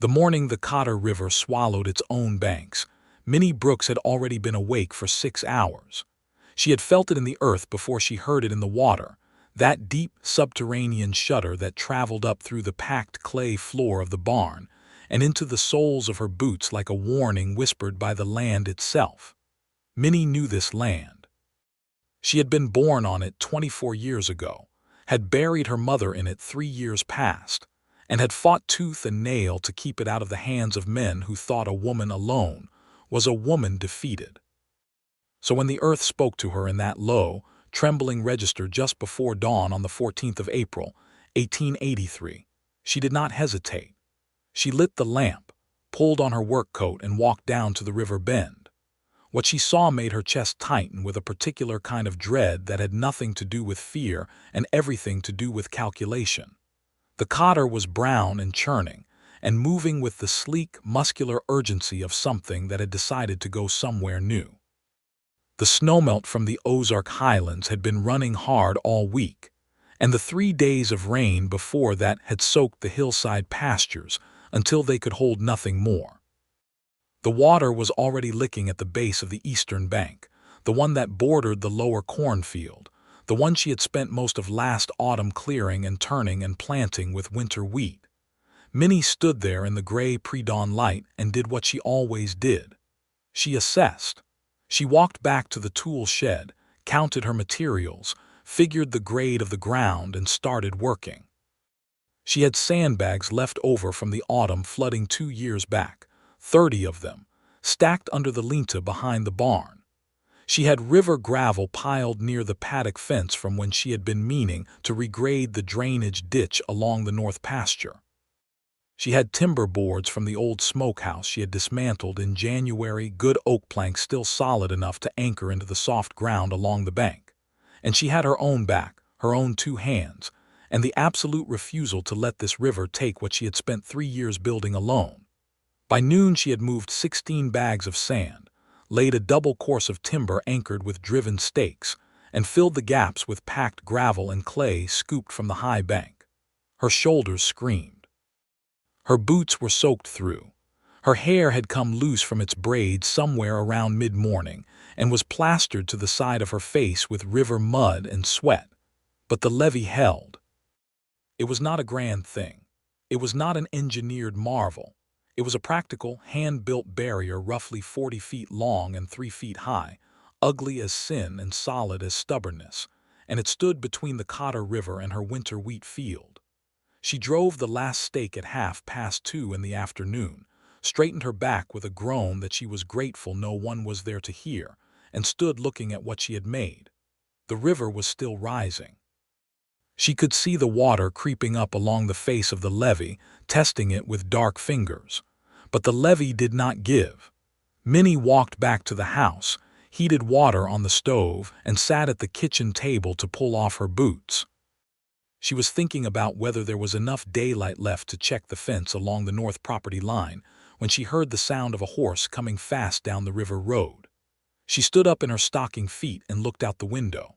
The morning the Cotter River swallowed its own banks, Minnie Brooks had already been awake for 6 hours. She had felt it in the earth before she heard it in the water, that deep subterranean shudder that traveled up through the packed clay floor of the barn and into the soles of her boots like a warning whispered by the land itself. Minnie knew this land. She had been born on it 24 years ago, had buried her mother in it 3 years past, and had fought tooth and nail to keep it out of the hands of men who thought a woman alone was a woman defeated. So when the earth spoke to her in that low, trembling register just before dawn on the 14th of April, 1883, she did not hesitate. She lit the lamp, pulled on her work coat, and walked down to the river bend. What she saw made her chest tighten with a particular kind of dread that had nothing to do with fear and everything to do with calculation. The Cotter was brown and churning, and moving with the sleek, muscular urgency of something that had decided to go somewhere new. The snowmelt from the Ozark highlands had been running hard all week, and the 3 days of rain before that had soaked the hillside pastures until they could hold nothing more. The water was already licking at the base of the eastern bank, the one that bordered the lower cornfield, the one she had spent most of last autumn clearing and turning and planting with winter wheat. Minnie stood there in the gray pre-dawn light and did what she always did. She assessed. She walked back to the tool shed, counted her materials, figured the grade of the ground, and started working. She had sandbags left over from the autumn flooding 2 years back, 30 of them, stacked under the linta behind the barn. She had river gravel piled near the paddock fence from when she had been meaning to regrade the drainage ditch along the north pasture. She had timber boards from the old smokehouse she had dismantled in January, good oak planks still solid enough to anchor into the soft ground along the bank. And she had her own back, her own 2 hands, and the absolute refusal to let this river take what she had spent 3 years building alone. By noon she had moved 16 bags of sand, laid a double course of timber anchored with driven stakes, and filled the gaps with packed gravel and clay scooped from the high bank. Her shoulders screamed. Her boots were soaked through. Her hair had come loose from its braids somewhere around mid-morning and was plastered to the side of her face with river mud and sweat. But the levee held. It was not a grand thing. It was not an engineered marvel. It was a practical, hand-built barrier roughly 40 feet long and 3 feet high, ugly as sin and solid as stubbornness, and it stood between the Cotter River and her winter wheat field. She drove the last stake at 2:30 in the afternoon, straightened her back with a groan that she was grateful no one was there to hear, and stood looking at what she had made. The river was still rising. She could see the water creeping up along the face of the levee, testing it with dark fingers. But the levee did not give. Minnie walked back to the house, heated water on the stove, and sat at the kitchen table to pull off her boots. She was thinking about whether there was enough daylight left to check the fence along the north property line when she heard the sound of a horse coming fast down the river road. She stood up in her stocking feet and looked out the window.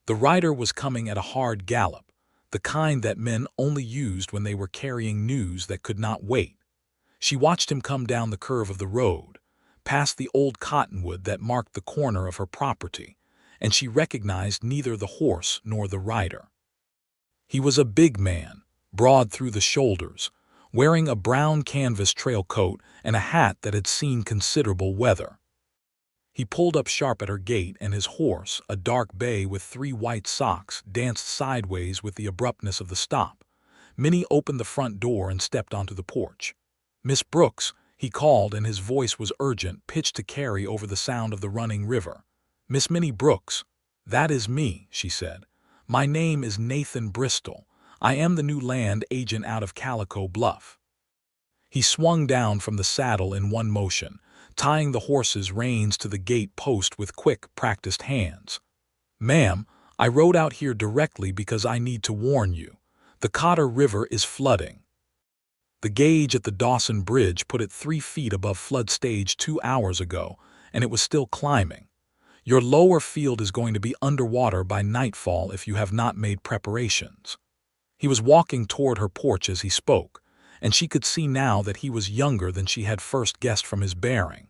The rider was coming at a hard gallop, the kind that men only used when they were carrying news that could not wait. She watched him come down the curve of the road, past the old cottonwood that marked the corner of her property, and she recognized neither the horse nor the rider. He was a big man, broad through the shoulders, wearing a brown canvas trail coat and a hat that had seen considerable weather. He pulled up sharp at her gate, and his horse, a dark bay with 3 white socks, danced sideways with the abruptness of the stop. Minnie opened the front door and stepped onto the porch. "Miss Brooks," he called, and his voice was urgent, pitched to carry over the sound of the running river. "Miss Minnie Brooks." "That is me," she said. "My name is Nathan Bristol. I am the new land agent out of Calico Bluff." He swung down from the saddle in one motion, tying the horse's reins to the gate post with quick, practiced hands. "Ma'am, I rode out here directly because I need to warn you. The Cotter River is flooding. The gauge at the Dawson Bridge put it 3 feet above flood stage 2 hours ago, and it was still climbing. Your lower field is going to be underwater by nightfall if you have not made preparations." He was walking toward her porch as he spoke, and she could see now that he was younger than she had first guessed from his bearing.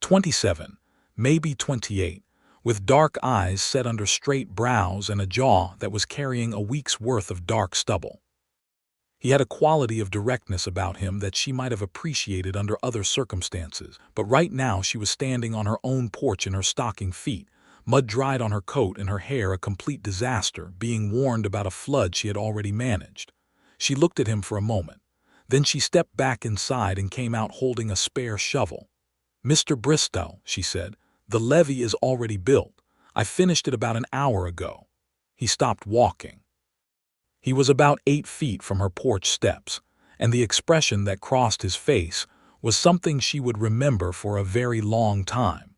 27, maybe 28, with dark eyes set under straight brows and a jaw that was carrying a week's worth of dark stubble. He had a quality of directness about him that she might have appreciated under other circumstances, but right now she was standing on her own porch in her stocking feet, mud dried on her coat and her hair a complete disaster, being warned about a flood she had already managed. She looked at him for a moment. Then she stepped back inside and came out holding a spare shovel. "Mr. Bristol," she said, "the levee is already built. I finished it about an hour ago." He stopped walking. He was about 8 feet from her porch steps, and the expression that crossed his face was something she would remember for a very long time.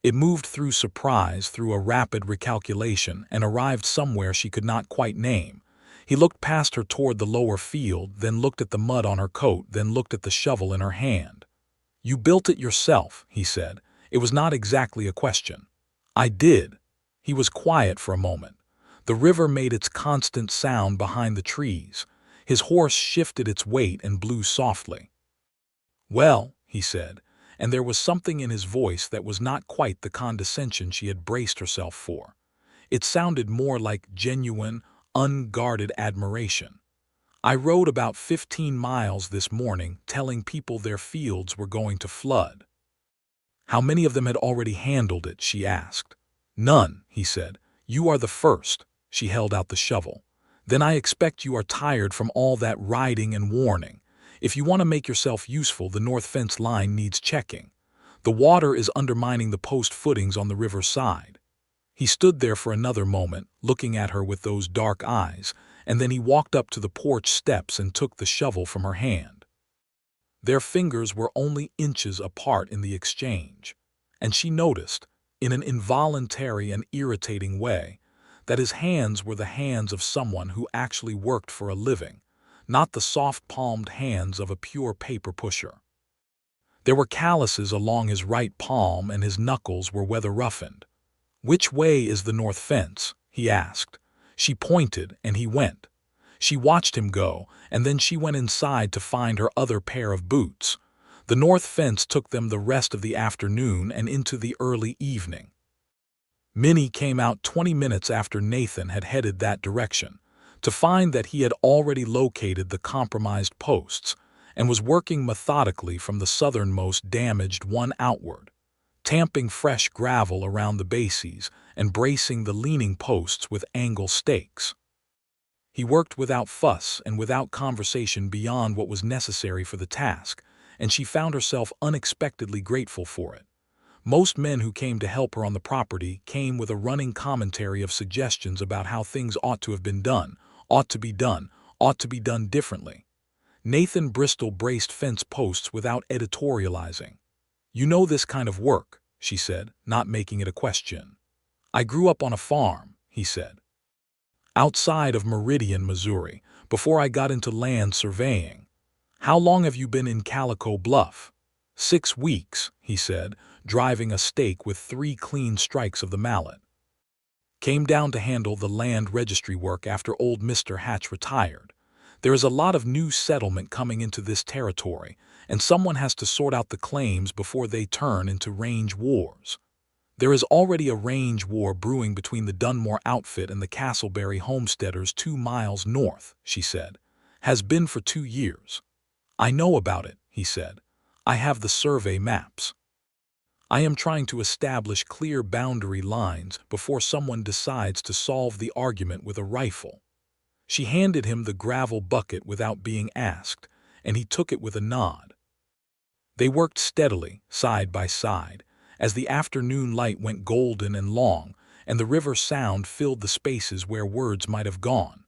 It moved through surprise, through a rapid recalculation, and arrived somewhere she could not quite name. He looked past her toward the lower field, then looked at the mud on her coat, then looked at the shovel in her hand. "You built it yourself," he said. It was not exactly a question. "I did." He was quiet for a moment. The river made its constant sound behind the trees. His horse shifted its weight and blew softly. "Well," he said, and there was something in his voice that was not quite the condescension she had braced herself for. It sounded more like genuine, unguarded admiration. "I rode about 15 miles this morning telling people their fields were going to flood." How many of them had already handled it, she asked. "None," he said. "You are the first." She held out the shovel. "Then I expect you are tired from all that riding and warning. If you want to make yourself useful, the north fence line needs checking. The water is undermining the post footings on the river side." He stood there for another moment, looking at her with those dark eyes, and then he walked up to the porch steps and took the shovel from her hand. Their fingers were only inches apart in the exchange, and she noticed, in an involuntary and irritating way, that his hands were the hands of someone who actually worked for a living, not the soft-palmed hands of a pure paper pusher. There were calluses along his right palm and his knuckles were weather-roughened. "Which way is the north fence?" he asked. She pointed, and he went. She watched him go, and then she went inside to find her other pair of boots. The north fence took them the rest of the afternoon and into the early evening. Minnie came out 20 minutes after Nathan had headed that direction, to find that he had already located the compromised posts and was working methodically from the southernmost damaged one outward, tamping fresh gravel around the bases and bracing the leaning posts with angle stakes. He worked without fuss and without conversation beyond what was necessary for the task, and she found herself unexpectedly grateful for it. Most men who came to help her on the property came with a running commentary of suggestions about how things ought to have been done, ought to be done, ought to be done differently. Nathan Bristol braced fence posts without editorializing. "You know this kind of work," she said, not making it a question. "I grew up on a farm," he said, "outside of Meridian, Missouri, before I got into land surveying. How long have you been in Calico Bluff?" 6 weeks, he said, driving a stake with 3 clean strikes of the mallet. "Came down to handle the land registry work after old Mr. Hatch retired. There is a lot of new settlement coming into this territory, and someone has to sort out the claims before they turn into range wars. There is already a range war brewing between the Dunmore outfit and the Castleberry homesteaders 2 miles north," she said. "Has been for 2 years. I know about it," he said. "I have the survey maps. I am trying to establish clear boundary lines before someone decides to solve the argument with a rifle." She handed him the gravel bucket without being asked, and he took it with a nod. They worked steadily, side by side, as the afternoon light went golden and long, and the river sound filled the spaces where words might have gone.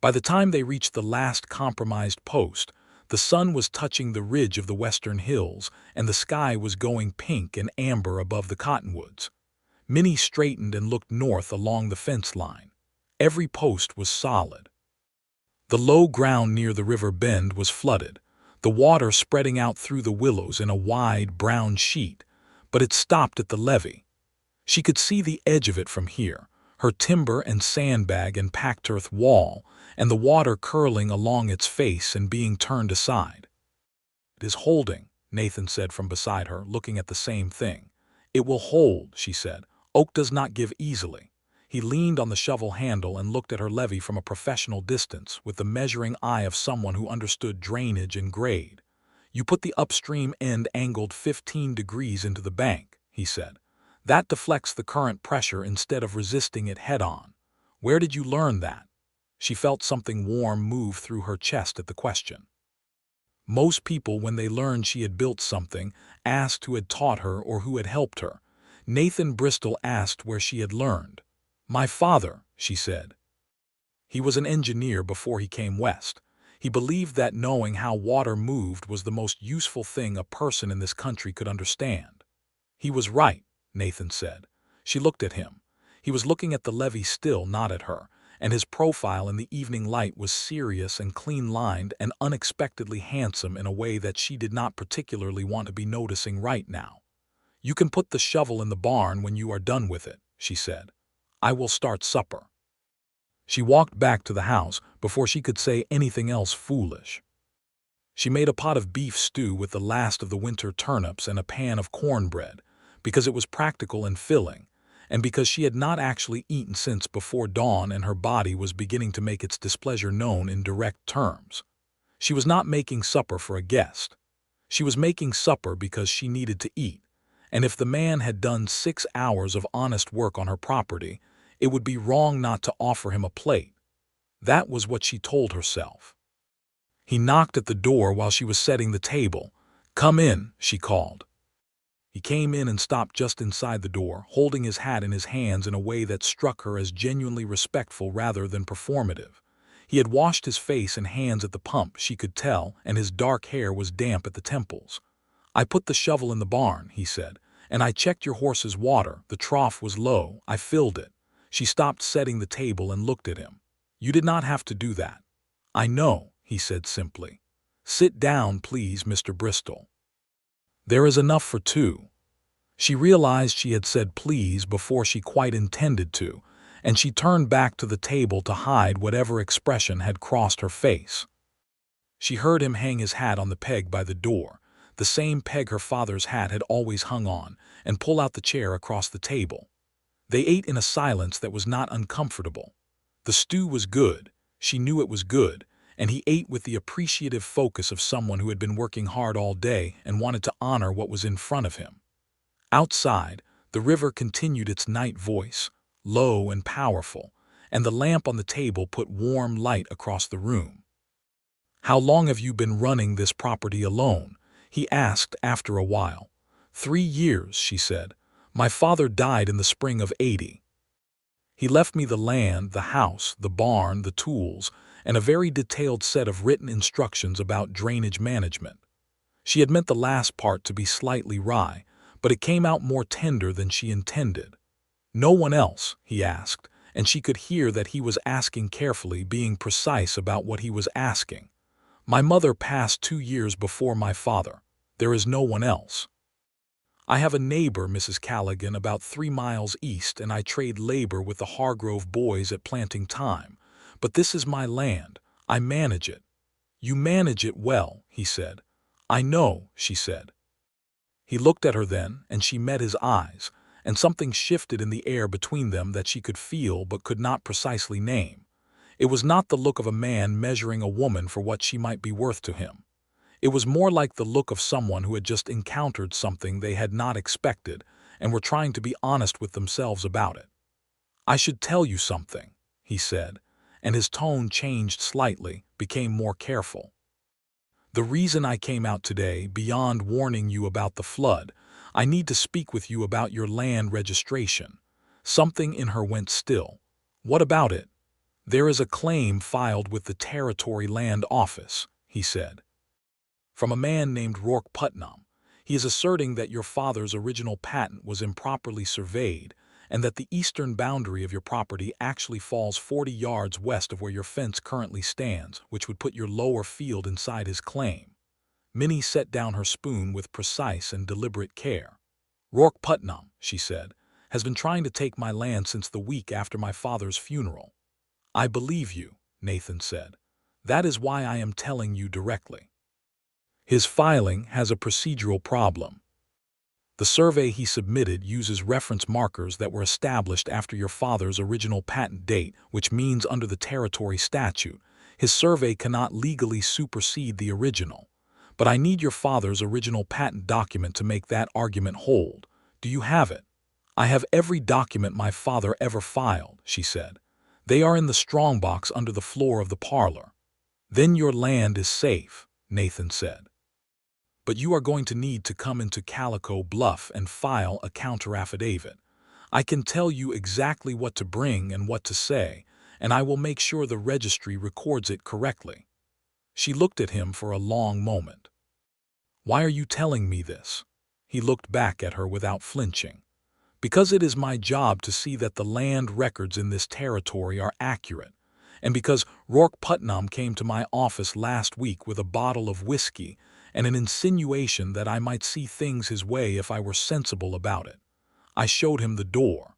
By the time they reached the last compromised post, the sun was touching the ridge of the western hills, and the sky was going pink and amber above the cottonwoods. Minnie straightened and looked north along the fence line. Every post was solid. The low ground near the river bend was flooded, the water spreading out through the willows in a wide brown sheet, but it stopped at the levee. She could see the edge of it from here, her timber and sandbag and packed earth wall, and the water curling along its face and being turned aside. "It is holding," Nathan said from beside her, looking at the same thing. "It will hold," she said. "Oak does not give easily." He leaned on the shovel handle and looked at her levee from a professional distance, with the measuring eye of someone who understood drainage and grade. "You put the upstream end angled 15 degrees into the bank," he said. "That deflects the current pressure instead of resisting it head-on. Where did you learn that?" She felt something warm move through her chest at the question. Most people, when they learned she had built something, asked who had taught her or who had helped her. Nathan Bristol asked where she had learned. "My father," she said. He was an engineer before he came west. He believed that knowing how water moved was the most useful thing a person in this country could understand. "He was right," Nathan said. She looked at him. He was looking at the levee still, not at her, and his profile in the evening light was serious and clean-lined and unexpectedly handsome in a way that she did not particularly want to be noticing right now. "You can put the shovel in the barn when you are done with it," she said. "I will start supper." She walked back to the house before she could say anything else foolish. She made a pot of beef stew with the last of the winter turnips and a pan of cornbread, because it was practical and filling, and because she had not actually eaten since before dawn and her body was beginning to make its displeasure known in direct terms. She was not making supper for a guest. She was making supper because she needed to eat, and if the man had done 6 hours of honest work on her property, it would be wrong not to offer him a plate. That was what she told herself. He knocked at the door while she was setting the table. "Come in," she called. He came in and stopped just inside the door, holding his hat in his hands in a way that struck her as genuinely respectful rather than performative. He had washed his face and hands at the pump, she could tell, and his dark hair was damp at the temples. "I put the shovel in the barn," he said, "and I checked your horse's water. The trough was low. I filled it." She stopped setting the table and looked at him. "You did not have to do that." "I know," he said simply. "Sit down, please, Mr. Bristol. There is enough for two." She realized she had said please before she quite intended to, and she turned back to the table to hide whatever expression had crossed her face. She heard him hang his hat on the peg by the door, the same peg her father's hat had always hung on, and pull out the chair across the table. They ate in a silence that was not uncomfortable. The stew was good, she knew it was good, and he ate with the appreciative focus of someone who had been working hard all day and wanted to honor what was in front of him. Outside, the river continued its night voice, low and powerful, and the lamp on the table put warm light across the room. "How long have you been running this property alone?" he asked after a while. 3 years, she said. "My father died in the spring of '80. He left me the land, the house, the barn, the tools, and a very detailed set of written instructions about drainage management." She had meant the last part to be slightly wry, but it came out more tender than she intended. "No one else?" he asked, and she could hear that he was asking carefully, being precise about what he was asking. "My mother passed 2 years before my father. There is no one else. I have a neighbor, Mrs. Callaghan, about 3 miles east, and I trade labor with the Hargrove boys at planting time. But this is my land. I manage it." "You manage it well," he said. "I know," she said. He looked at her then, and she met his eyes, and something shifted in the air between them that she could feel but could not precisely name. It was not the look of a man measuring a woman for what she might be worth to him. It was more like the look of someone who had just encountered something they had not expected and were trying to be honest with themselves about it. "I should tell you something," he said, and his tone changed slightly, became more careful. "The reason I came out today, beyond warning you about the flood, I need to speak with you about your land registration." Something in her went still. "What about it?" "There is a claim filed with the Territory Land Office," he said. "From a man named Rourke Putnam. He is asserting that your father's original patent was improperly surveyed and that the eastern boundary of your property actually falls 40 yards west of where your fence currently stands, which would put your lower field inside his claim." Minnie set down her spoon with precise and deliberate care. "Rourke Putnam," she said, has been trying to take my land since the week after my father's funeral. I believe you, Nathan said. That is why I am telling you directly. His filing has a procedural problem. The survey he submitted uses reference markers that were established after your father's original patent date, which means under the territory statute, his survey cannot legally supersede the original. But I need your father's original patent document to make that argument hold. Do you have it? I have every document my father ever filed, she said. They are in the strongbox under the floor of the parlor. Then your land is safe, Nathan said. But you are going to need to come into Calico Bluff and file a counteraffidavit. I can tell you exactly what to bring and what to say, and I will make sure the registry records it correctly. She looked at him for a long moment. Why are you telling me this? He looked back at her without flinching. Because it is my job to see that the land records in this territory are accurate, and because Rourke Putnam came to my office last week with a bottle of whiskey and an insinuation that I might see things his way if I were sensible about it. I showed him the door.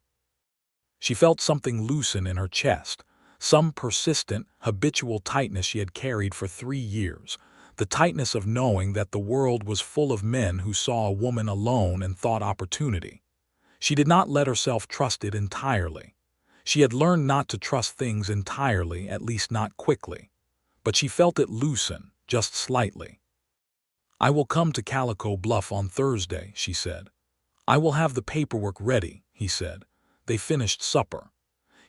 She felt something loosen in her chest, some persistent, habitual tightness she had carried for 3 years, the tightness of knowing that the world was full of men who saw a woman alone and thought opportunity. She did not let herself trust it entirely. She had learned not to trust things entirely, at least not quickly. But she felt it loosen, just slightly. I will come to Calico Bluff on Thursday, she said. I will have the paperwork ready, he said. They finished supper.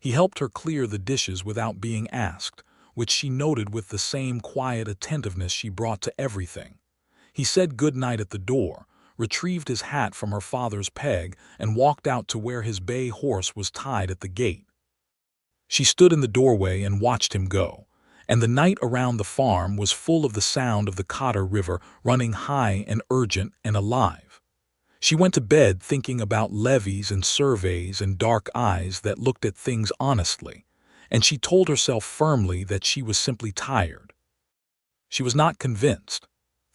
He helped her clear the dishes without being asked, which she noted with the same quiet attentiveness she brought to everything. He said good night at the door, retrieved his hat from her father's peg, and walked out to where his bay horse was tied at the gate. She stood in the doorway and watched him go, and the night around the farm was full of the sound of the Cotter River running high and urgent and alive. She went to bed thinking about levees and surveys and dark eyes that looked at things honestly, and she told herself firmly that she was simply tired. She was not convinced.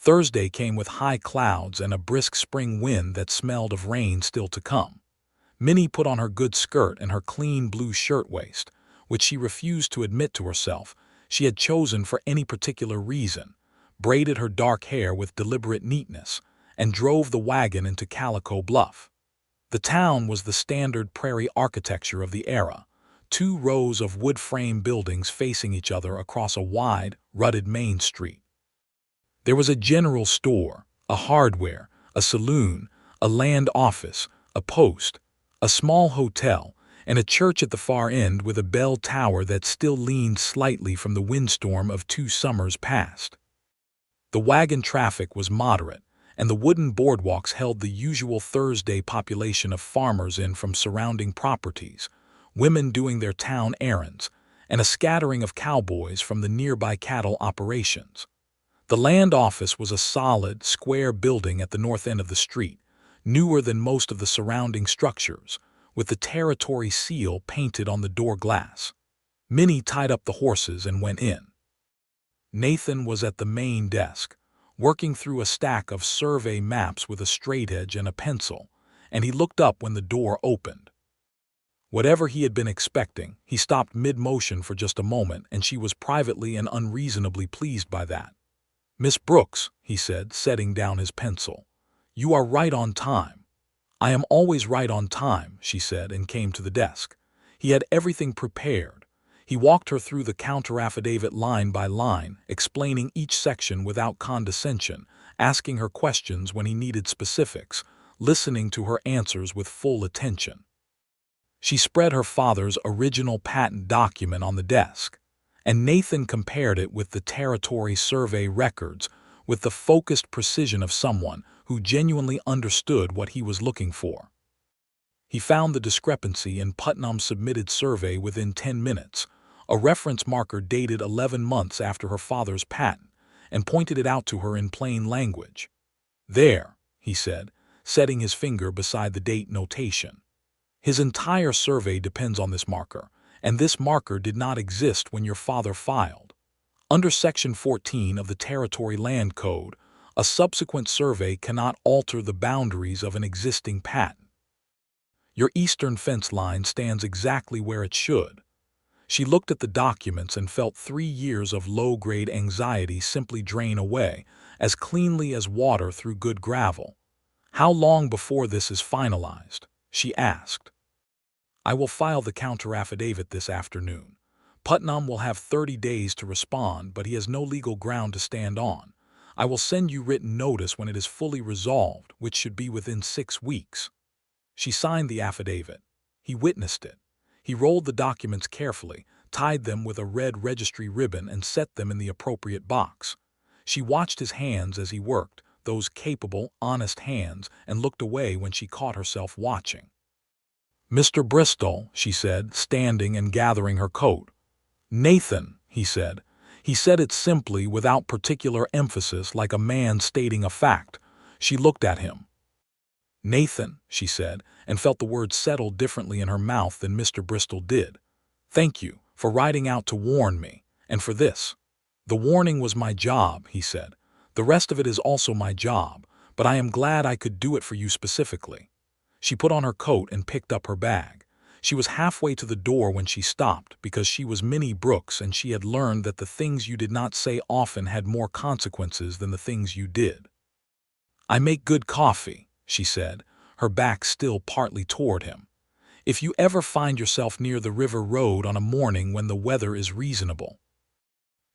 Thursday came with high clouds and a brisk spring wind that smelled of rain still to come. Minnie put on her good skirt and her clean blue shirtwaist, which she refused to admit to herself she had chosen for any particular reason, braided her dark hair with deliberate neatness, and drove the wagon into Calico Bluff. The town was the standard prairie architecture of the era, 2 rows of wood-frame buildings facing each other across a wide, rutted main street. There was a general store, a hardware, a saloon, a land office, a post, a small hotel, and a church at the far end with a bell tower that still leaned slightly from the windstorm of 2 summers past. The wagon traffic was moderate, and the wooden boardwalks held the usual Thursday population of farmers in from surrounding properties, women doing their town errands, and a scattering of cowboys from the nearby cattle operations. The land office was a solid, square building at the north end of the street, newer than most of the surrounding structures, with the territory seal painted on the door glass. Minnie tied up the horses and went in. Nathan was at the main desk, working through a stack of survey maps with a straightedge and a pencil, and he looked up when the door opened. Whatever he had been expecting, he stopped mid-motion for just a moment, and she was privately and unreasonably pleased by that. "Miss Brooks," he said, setting down his pencil, "you are right on time." "I am always right on time," she said, and came to the desk. He had everything prepared. He walked her through the counteraffidavit line by line, explaining each section without condescension, asking her questions when he needed specifics, listening to her answers with full attention. She spread her father's original patent document on the desk, and Nathan compared it with the territory survey records with the focused precision of someone who genuinely understood what he was looking for. He found the discrepancy in Putnam's submitted survey within 10 minutes, a reference marker dated 11 months after her father's patent, and pointed it out to her in plain language. "There," he said, setting his finger beside the date notation. "His entire survey depends on this marker, and this marker did not exist when your father filed. Under Section 14 of the Territory Land Code, a subsequent survey cannot alter the boundaries of an existing patent. Your eastern fence line stands exactly where it should." She looked at the documents and felt 3 years of low-grade anxiety simply drain away, as cleanly as water through good gravel. "How long before this is finalized?" she asked. "I will file the counter-affidavit this afternoon. Putnam will have 30 days to respond, but he has no legal ground to stand on. I will send you written notice when it is fully resolved, which should be within 6 weeks." She signed the affidavit. He witnessed it. He rolled the documents carefully, tied them with a red registry ribbon, and set them in the appropriate box. She watched his hands as he worked, those capable, honest hands, and looked away when she caught herself watching. "Mr. Bristol," she said, standing and gathering her coat. "Nathan," he said. He said it simply, without particular emphasis, like a man stating a fact. She looked at him. "Nathan," she said, and felt the words settle differently in her mouth than Mr. Bristol did. "Thank you for riding out to warn me, and for this." "The warning was my job," he said. "The rest of it is also my job, but I am glad I could do it for you specifically." She put on her coat and picked up her bag. She was halfway to the door when she stopped, because she was Minnie Brooks and she had learned that the things you did not say often had more consequences than the things you did. "I make good coffee," she said, her back still partly toward him. "If you ever find yourself near the river road on a morning when the weather is reasonable."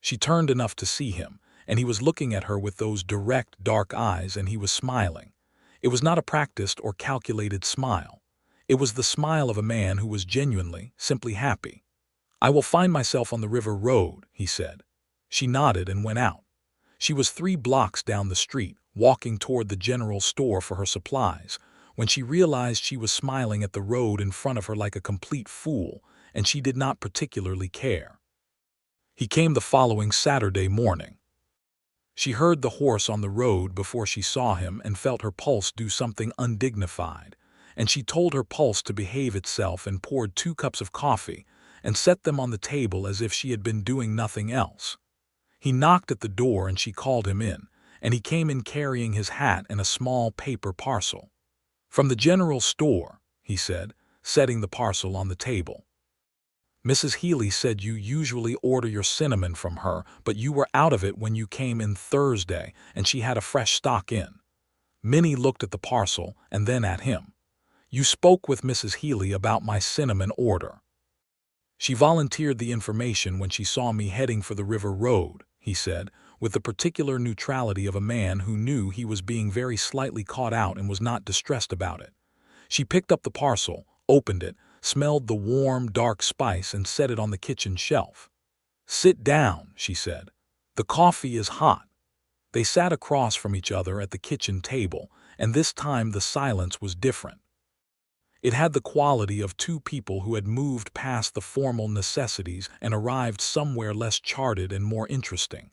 She turned enough to see him, and he was looking at her with those direct, dark eyes, and he was smiling. It was not a practiced or calculated smile. It was the smile of a man who was genuinely, simply happy. "I will find myself on the river road," he said. She nodded and went out. She was 3 blocks down the street, walking toward the general store for her supplies, when she realized she was smiling at the road in front of her like a complete fool, and she did not particularly care. He came the following Saturday morning. She heard the horse on the road before she saw him and felt her pulse do something undignified, and she told her pulse to behave itself and poured 2 cups of coffee and set them on the table as if she had been doing nothing else. He knocked at the door and she called him in, and he came in carrying his hat and a small paper parcel. "From the general store," he said, setting the parcel on the table. "Mrs. Healy said you usually order your cinnamon from her, but you were out of it when you came in Thursday, and she had a fresh stock in." Minnie looked at the parcel and then at him. "You spoke with Mrs. Healy about my cinnamon order." "She volunteered the information when she saw me heading for the river road," he said, with the particular neutrality of a man who knew he was being very slightly caught out and was not distressed about it. She picked up the parcel, opened it, smelled the warm, dark spice, and set it on the kitchen shelf. "Sit down," she said. "The coffee is hot." They sat across from each other at the kitchen table, and this time the silence was different. It had the quality of 2 people who had moved past the formal necessities and arrived somewhere less charted and more interesting.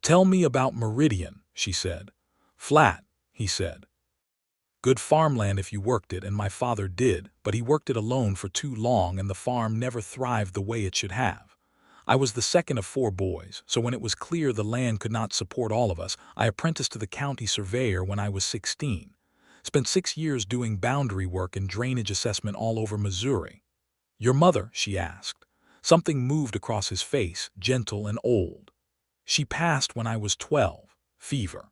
"Tell me about Meridian," she said. "Flat," he said. "Good farmland if you worked it, and my father did, but he worked it alone for too long and the farm never thrived the way it should have. I was the second of 4 boys, so when it was clear the land could not support all of us, I apprenticed to the county surveyor when I was 16. Spent 6 years doing boundary work and drainage assessment all over Missouri." "Your mother?" she asked. Something moved across his face, gentle and old. "She passed when I was 12, fever.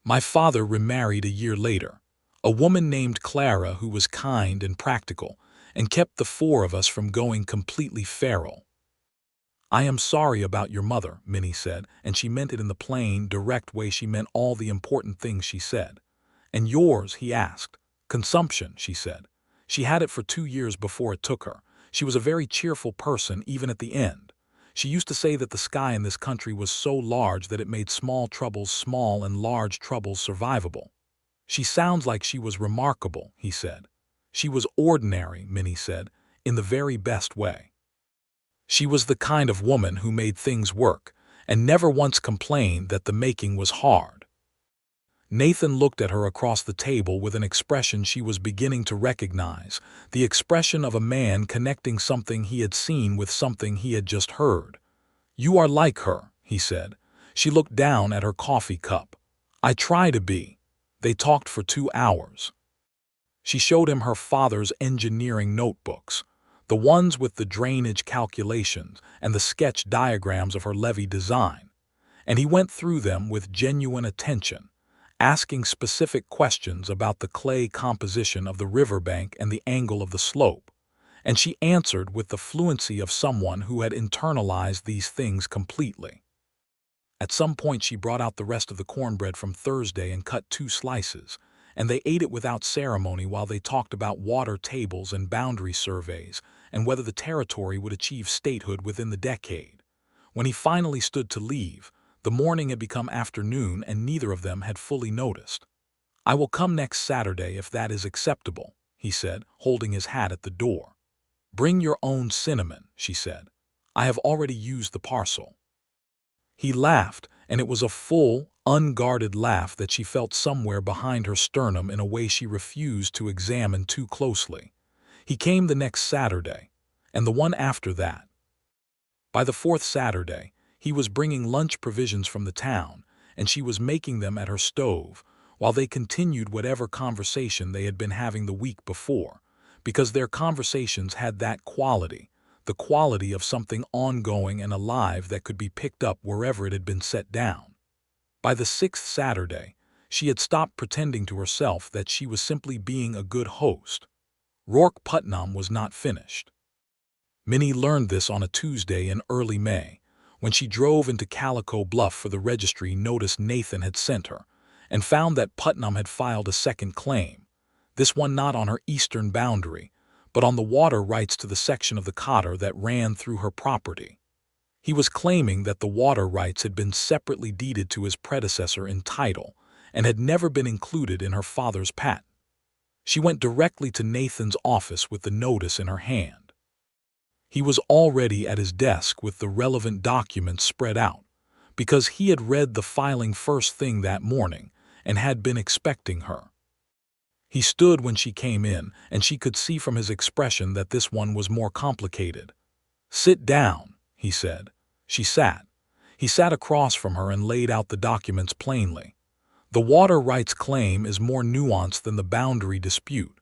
My father remarried a year later, a woman named Clara who was kind and practical, and kept the 4 of us from going completely feral." "I am sorry about your mother," Minnie said, and she meant it in the plain, direct way she meant all the important things she said. "And yours?" he asked. "Consumption," she said. "She had it for 2 years before it took her. She was a very cheerful person even at the end. She used to say that the sky in this country was so large that it made small troubles small and large troubles survivable." "She sounds like she was remarkable," he said. "She was ordinary," Minnie said, "in the very best way. She was the kind of woman who made things work, and never once complained that the making was hard." Nathan looked at her across the table with an expression she was beginning to recognize, the expression of a man connecting something he had seen with something he had just heard. "You are like her," he said. She looked down at her coffee cup. "I try to be." They talked for 2 hours. She showed him her father's engineering notebooks, the ones with the drainage calculations and the sketch diagrams of her levee design, and he went through them with genuine attention, asking specific questions about the clay composition of the riverbank and the angle of the slope, and she answered with the fluency of someone who had internalized these things completely. At some point she brought out the rest of the cornbread from Thursday and cut 2 slices, and they ate it without ceremony while they talked about water tables and boundary surveys and whether the territory would achieve statehood within the decade. When he finally stood to leave, the morning had become afternoon and neither of them had fully noticed. "I will come next Saturday if that is acceptable," he said, holding his hat at the door. "Bring your own cinnamon," she said. "I have already used the parcel." He laughed, and it was a full, unguarded laugh that she felt somewhere behind her sternum in a way she refused to examine too closely. He came the next Saturday, and the one after that. By the 4th Saturday, he was bringing lunch provisions from the town, and she was making them at her stove, while they continued whatever conversation they had been having the week before, because their conversations had that quality, the quality of something ongoing and alive that could be picked up wherever it had been set down. By the 6th Saturday, she had stopped pretending to herself that she was simply being a good host. Rourke Putnam was not finished. Minnie learned this on a Tuesday in early May, when she drove into Calico Bluff for the registry notice Nathan had sent her, and found that Putnam had filed a second claim, this one not on her eastern boundary, but on the water rights to the section of the Cotter that ran through her property. He was claiming that the water rights had been separately deeded to his predecessor in title and had never been included in her father's patent. She went directly to Nathan's office with the notice in her hand. He was already at his desk with the relevant documents spread out, because he had read the filing first thing that morning and had been expecting her. He stood when she came in, and she could see from his expression that this one was more complicated. "Sit down," he said. She sat. He sat across from her and laid out the documents plainly. "The water rights claim is more nuanced than the boundary dispute.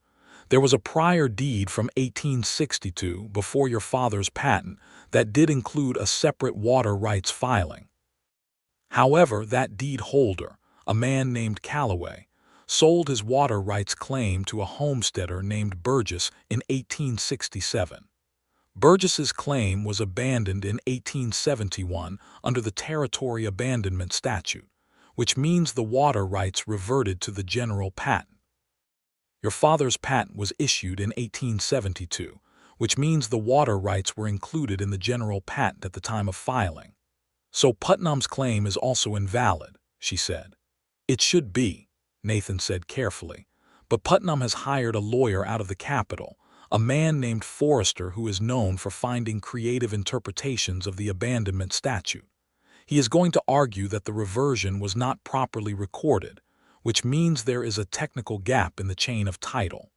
There was a prior deed from 1862 before your father's patent that did include a separate water rights filing. However, that deed holder, a man named Calloway, sold his water rights claim to a homesteader named Burgess in 1867. Burgess's claim was abandoned in 1871 under the Territory Abandonment Statute, which means the water rights reverted to the general patent. Your father's patent was issued in 1872, which means the water rights were included in the general patent at the time of filing. So Putnam's claim is also invalid," she said. "It should be," Nathan said carefully, "but Putnam has hired a lawyer out of the capital, a man named Forrester who is known for finding creative interpretations of the abandonment statute. He is going to argue that the reversion was not properly recorded, which means there is a technical gap in the chain of title."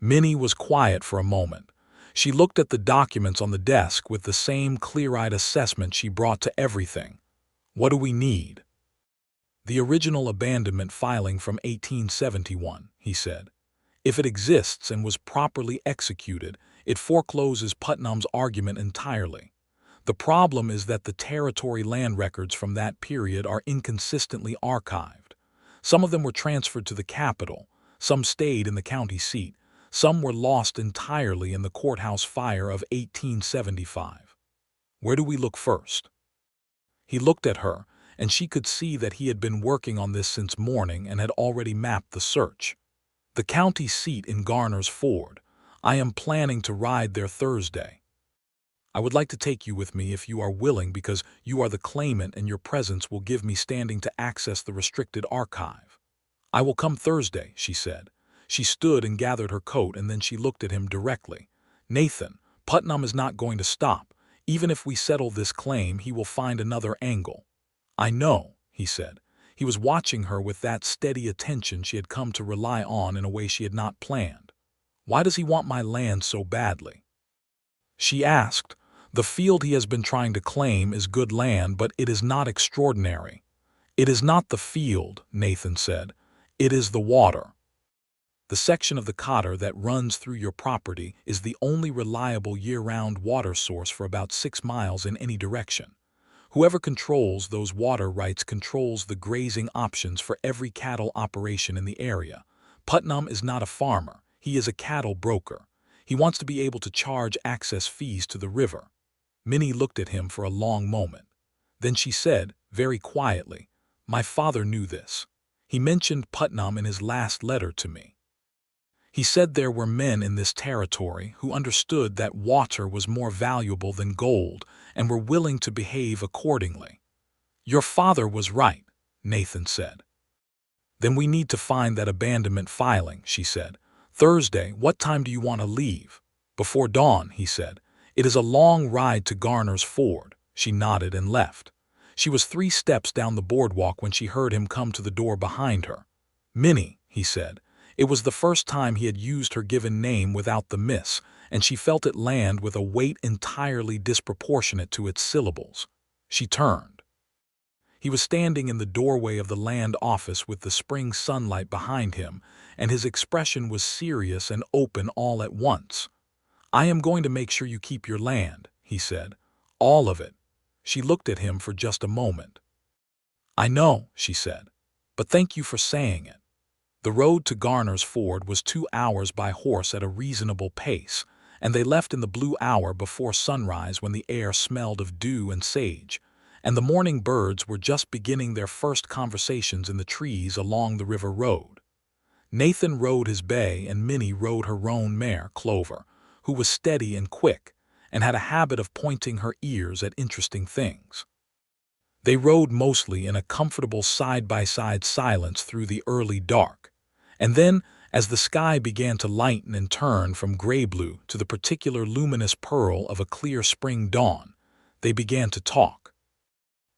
Minnie was quiet for a moment. She looked at the documents on the desk with the same clear-eyed assessment she brought to everything. "What do we need?" "The original abandonment filing from 1871, he said. "If it exists and was properly executed, it forecloses Putnam's argument entirely. The problem is that the territory land records from that period are inconsistently archived. Some of them were transferred to the capital, some stayed in the county seat, some were lost entirely in the courthouse fire of 1875. Where do we look first?" He looked at her, and she could see that he had been working on this since morning and had already mapped the search. "The county seat in Garner's Ford. I am planning to ride there Thursday. I would like to take you with me if you are willing, because you are the claimant and your presence will give me standing to access the restricted archive." "I will come Thursday," she said. She stood and gathered her coat, and then she looked at him directly. "Nathan, Putnam is not going to stop. Even if we settle this claim, he will find another angle." "I know," he said. He was watching her with that steady attention she had come to rely on in a way she had not planned. "Why does he want my land so badly?" she asked. "The field he has been trying to claim is good land, but it is not extraordinary." "It is not the field," Nathan said. "It is the water." The section of the Cotter that runs through your property is the only reliable year-round water source for about 6 miles in any direction. Whoever controls those water rights controls the grazing options for every cattle operation in the area. Putnam is not a farmer, he is a cattle broker. He wants to be able to charge access fees to the river. Minnie looked at him for a long moment. Then she said, very quietly, "My father knew this. He mentioned Putnam in his last letter to me. He said there were men in this territory who understood that water was more valuable than gold and were willing to behave accordingly." "Your father was right," Nathan said. "Then we need to find that abandonment filing," she said. "Thursday, what time do you want to leave?" "Before dawn," he said. "It is a long ride to Garner's Ford." She nodded and left. She was 3 steps down the boardwalk when she heard him come to the door behind her. "Minnie," he said. It was the first time he had used her given name without the miss, and she felt it land with a weight entirely disproportionate to its syllables. She turned. He was standing in the doorway of the land office with the spring sunlight behind him, and his expression was serious and open all at once. "I am going to make sure you keep your land," he said. "All of it." She looked at him for just a moment. "I know," she said, "but thank you for saying it." The road to Garner's Ford was 2 hours by horse at a reasonable pace, and they left in the blue hour before sunrise when the air smelled of dew and sage, and the morning birds were just beginning their first conversations in the trees along the river road. Nathan rode his bay and Minnie rode her roan mare, Clover, who was steady and quick, and had a habit of pointing her ears at interesting things. They rode mostly in a comfortable side-by-side silence through the early dark, and then, as the sky began to lighten and turn from gray-blue to the particular luminous pearl of a clear spring dawn, they began to talk.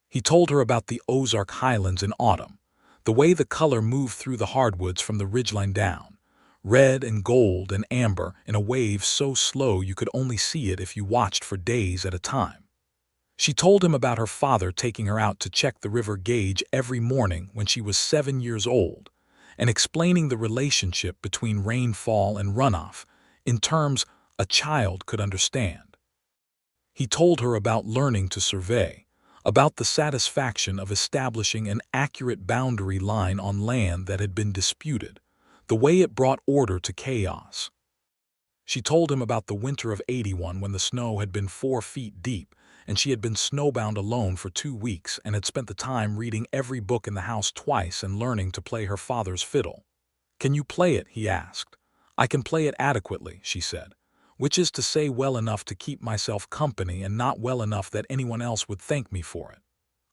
He told her about the Ozark highlands in autumn, the way the color moved through the hardwoods from the ridgeline down, red and gold and amber in a wave so slow you could only see it if you watched for days at a time. She told him about her father taking her out to check the river gauge every morning when she was 7 years old, and explaining the relationship between rainfall and runoff in terms a child could understand. He told her about learning to survey, about the satisfaction of establishing an accurate boundary line on land that had been disputed, the way it brought order to chaos. She told him about the winter of '81 when the snow had been 4 feet deep, and she had been snowbound alone for 2 weeks and had spent the time reading every book in the house twice and learning to play her father's fiddle. "Can you play it?" he asked. "I can play it adequately," she said, "which is to say well enough to keep myself company and not well enough that anyone else would thank me for it."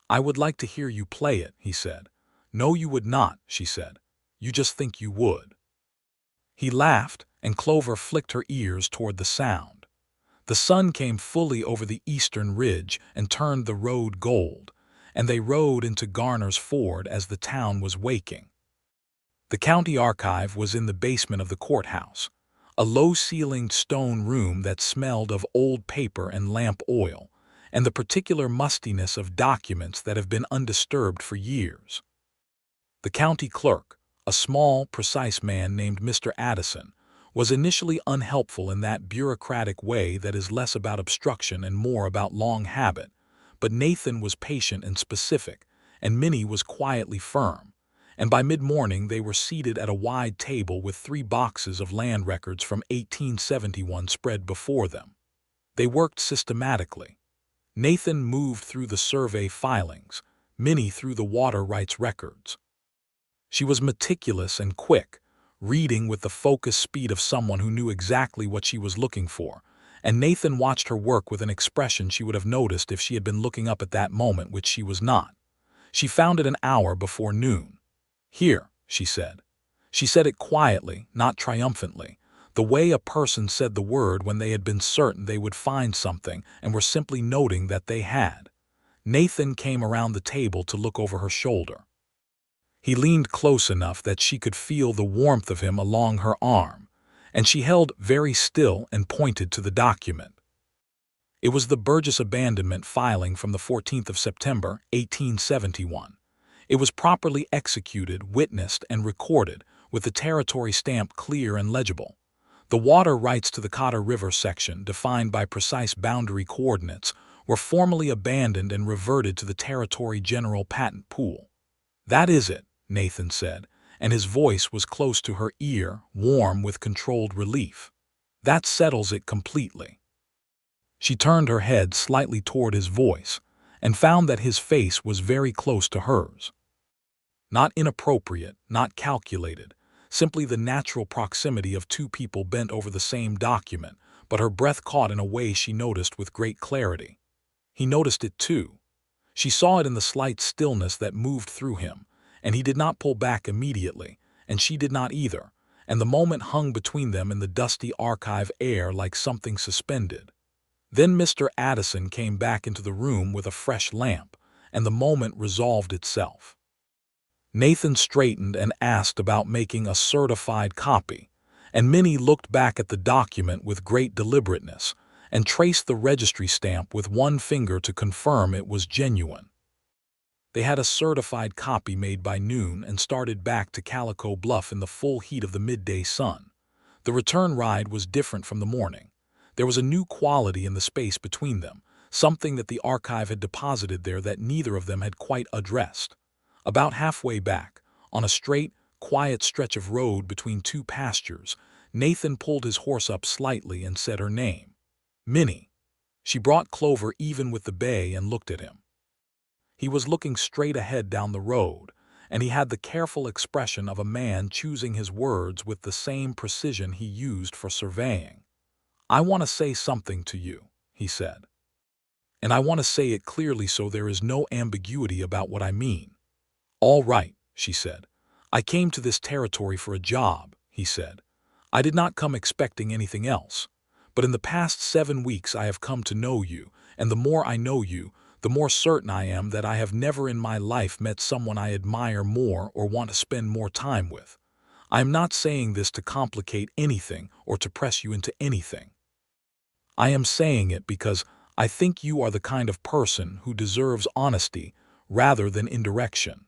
"I would like to hear you play it," he said. "No, you would not," she said. "You just think you would." He laughed, and Clover flicked her ears toward the sound. The sun came fully over the eastern ridge and turned the road gold, and they rode into Garner's Ford as the town was waking. The county archive was in the basement of the courthouse, a low-ceilinged stone room that smelled of old paper and lamp oil, and the particular mustiness of documents that have been undisturbed for years. The county clerk, a small, precise man named Mr. Addison, was initially unhelpful in that bureaucratic way that is less about obstruction and more about long habit, but Nathan was patient and specific, and Minnie was quietly firm, and by mid-morning they were seated at a wide table with 3 boxes of land records from 1871 spread before them. They worked systematically. Nathan moved through the survey filings, Minnie through the water rights records. She was meticulous and quick, reading with the focused speed of someone who knew exactly what she was looking for, and Nathan watched her work with an expression she would have noticed if she had been looking up at that moment, which she was not. She found it an hour before noon. "Here," she said. She said it quietly, not triumphantly, the way a person said the word when they had been certain they would find something and were simply noting that they had. Nathan came around the table to look over her shoulder. He leaned close enough that she could feel the warmth of him along her arm, and she held very still and pointed to the document. It was the Burgess abandonment filing from the 14th of September, 1871. It was properly executed, witnessed, and recorded, with the territory stamp clear and legible. The water rights to the Cotter River section, defined by precise boundary coordinates, were formally abandoned and reverted to the Territory General Patent Pool. "That is it," Nathan said, and his voice was close to her ear, warm with controlled relief. "That settles it completely." She turned her head slightly toward his voice and found that his face was very close to hers. Not inappropriate, not calculated, simply the natural proximity of two people bent over the same document, but her breath caught in a way she noticed with great clarity. He noticed it too. She saw it in the slight stillness that moved through him, and he did not pull back immediately, and she did not either, and the moment hung between them in the dusty archive air like something suspended. Then Mr. Addison came back into the room with a fresh lamp, and the moment resolved itself. Nathan straightened and asked about making a certified copy, and Minnie looked back at the document with great deliberateness and traced the registry stamp with one finger to confirm it was genuine. They had a certified copy made by noon and started back to Calico Bluff in the full heat of the midday sun. The return ride was different from the morning. There was a new quality in the space between them, something that the archive had deposited there that neither of them had quite addressed. About halfway back, on a straight, quiet stretch of road between two pastures, Nathan pulled his horse up slightly and said her name. "Minnie." She brought Clover even with the bay and looked at him. He was looking straight ahead down the road, and he had the careful expression of a man choosing his words with the same precision he used for surveying. "I want to say something to you," he said. "And I want to say it clearly so there is no ambiguity about what I mean." "All right," she said. "I came to this territory for a job," he said. "I did not come expecting anything else. But in the past 7 weeks I have come to know you, and the more I know you, the more certain I am that I have never in my life met someone I admire more or want to spend more time with. I am not saying this to complicate anything or to press you into anything. I am saying it because I think you are the kind of person who deserves honesty rather than indirection."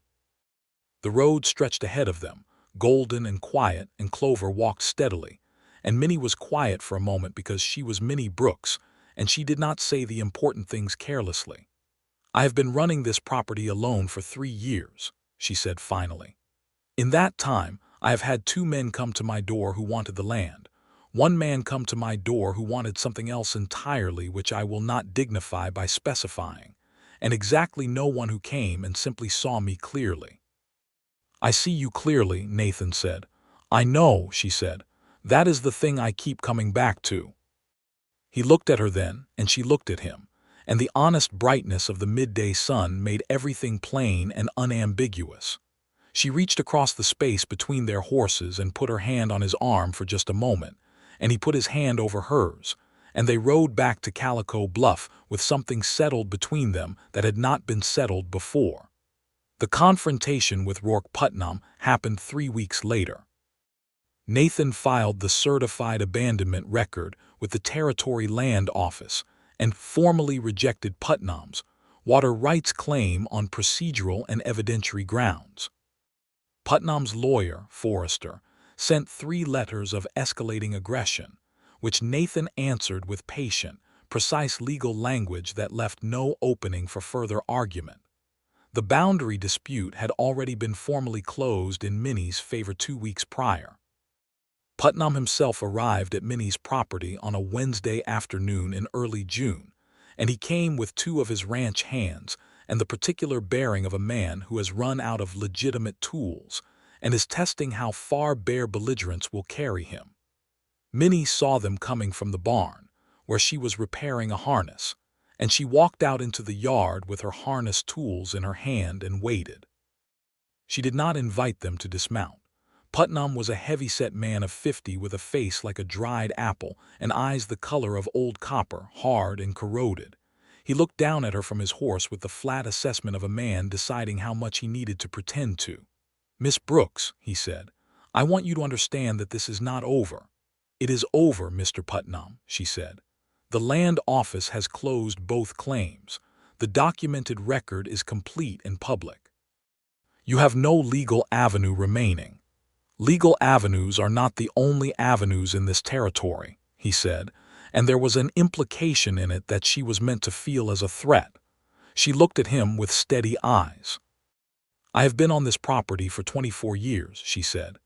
The road stretched ahead of them, golden and quiet, and Clover walked steadily, and Minnie was quiet for a moment because she was Minnie Brooks, and she did not say the important things carelessly. "I have been running this property alone for 3 years," she said finally. "In that time, I have had 2 men come to my door who wanted the land. 1 man come to my door who wanted something else entirely which I will not dignify by specifying, and exactly no one who came and simply saw me clearly." "I see you clearly," Nathan said. "I know," she said. "That is the thing I keep coming back to." He looked at her then, and she looked at him, and the honest brightness of the midday sun made everything plain and unambiguous. She reached across the space between their horses and put her hand on his arm for just a moment, and he put his hand over hers, and they rode back to Calico Bluff with something settled between them that had not been settled before. The confrontation with Rourke Putnam happened 3 weeks later. Nathan filed the certified abandonment record with the Territory Land Office and formally rejected Putnam's water rights claim on procedural and evidentiary grounds. Putnam's lawyer, Forrester, sent 3 letters of escalating aggression, which Nathan answered with patient, precise legal language that left no opening for further argument. The boundary dispute had already been formally closed in Minnie's favor 2 weeks prior. Putnam himself arrived at Minnie's property on a Wednesday afternoon in early June, and he came with 2 of his ranch hands and the particular bearing of a man who has run out of legitimate tools and is testing how far bare belligerence will carry him. Minnie saw them coming from the barn, where she was repairing a harness, and she walked out into the yard with her harness tools in her hand and waited. She did not invite them to dismount. Putnam was a heavy-set man of 50 with a face like a dried apple and eyes the color of old copper, hard and corroded. He looked down at her from his horse with the flat assessment of a man deciding how much he needed to pretend to. "Miss Brooks," he said, "I want you to understand that this is not over." "It is over, Mr. Putnam," she said. "The land office has closed both claims. The documented record is complete and public. You have no legal avenue remaining. Legal avenues are not the only avenues in this territory, he said, and there was an implication in it that she was meant to feel as a threat. She looked at him with steady eyes. I have been on this property for 24 years, she said.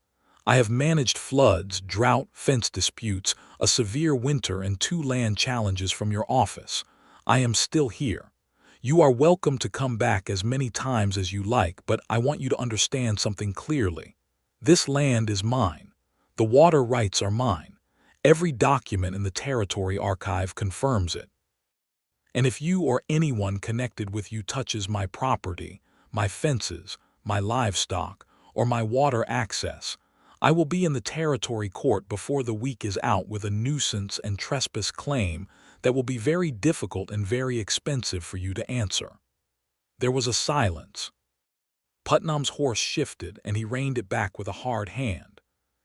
I have managed floods, drought, fence disputes, a severe winter, and 2 land challenges from your office. I am still here. You are welcome to come back as many times as you like, but I want you to understand something clearly. This land is mine. The water rights are mine. Every document in the Territory Archive confirms it. And if you or anyone connected with you touches my property, my fences, my livestock, or my water access, I will be in the Territory Court before the week is out with a nuisance and trespass claim that will be very difficult and very expensive for you to answer. There was a silence. Putnam's horse shifted, and he reined it back with a hard hand.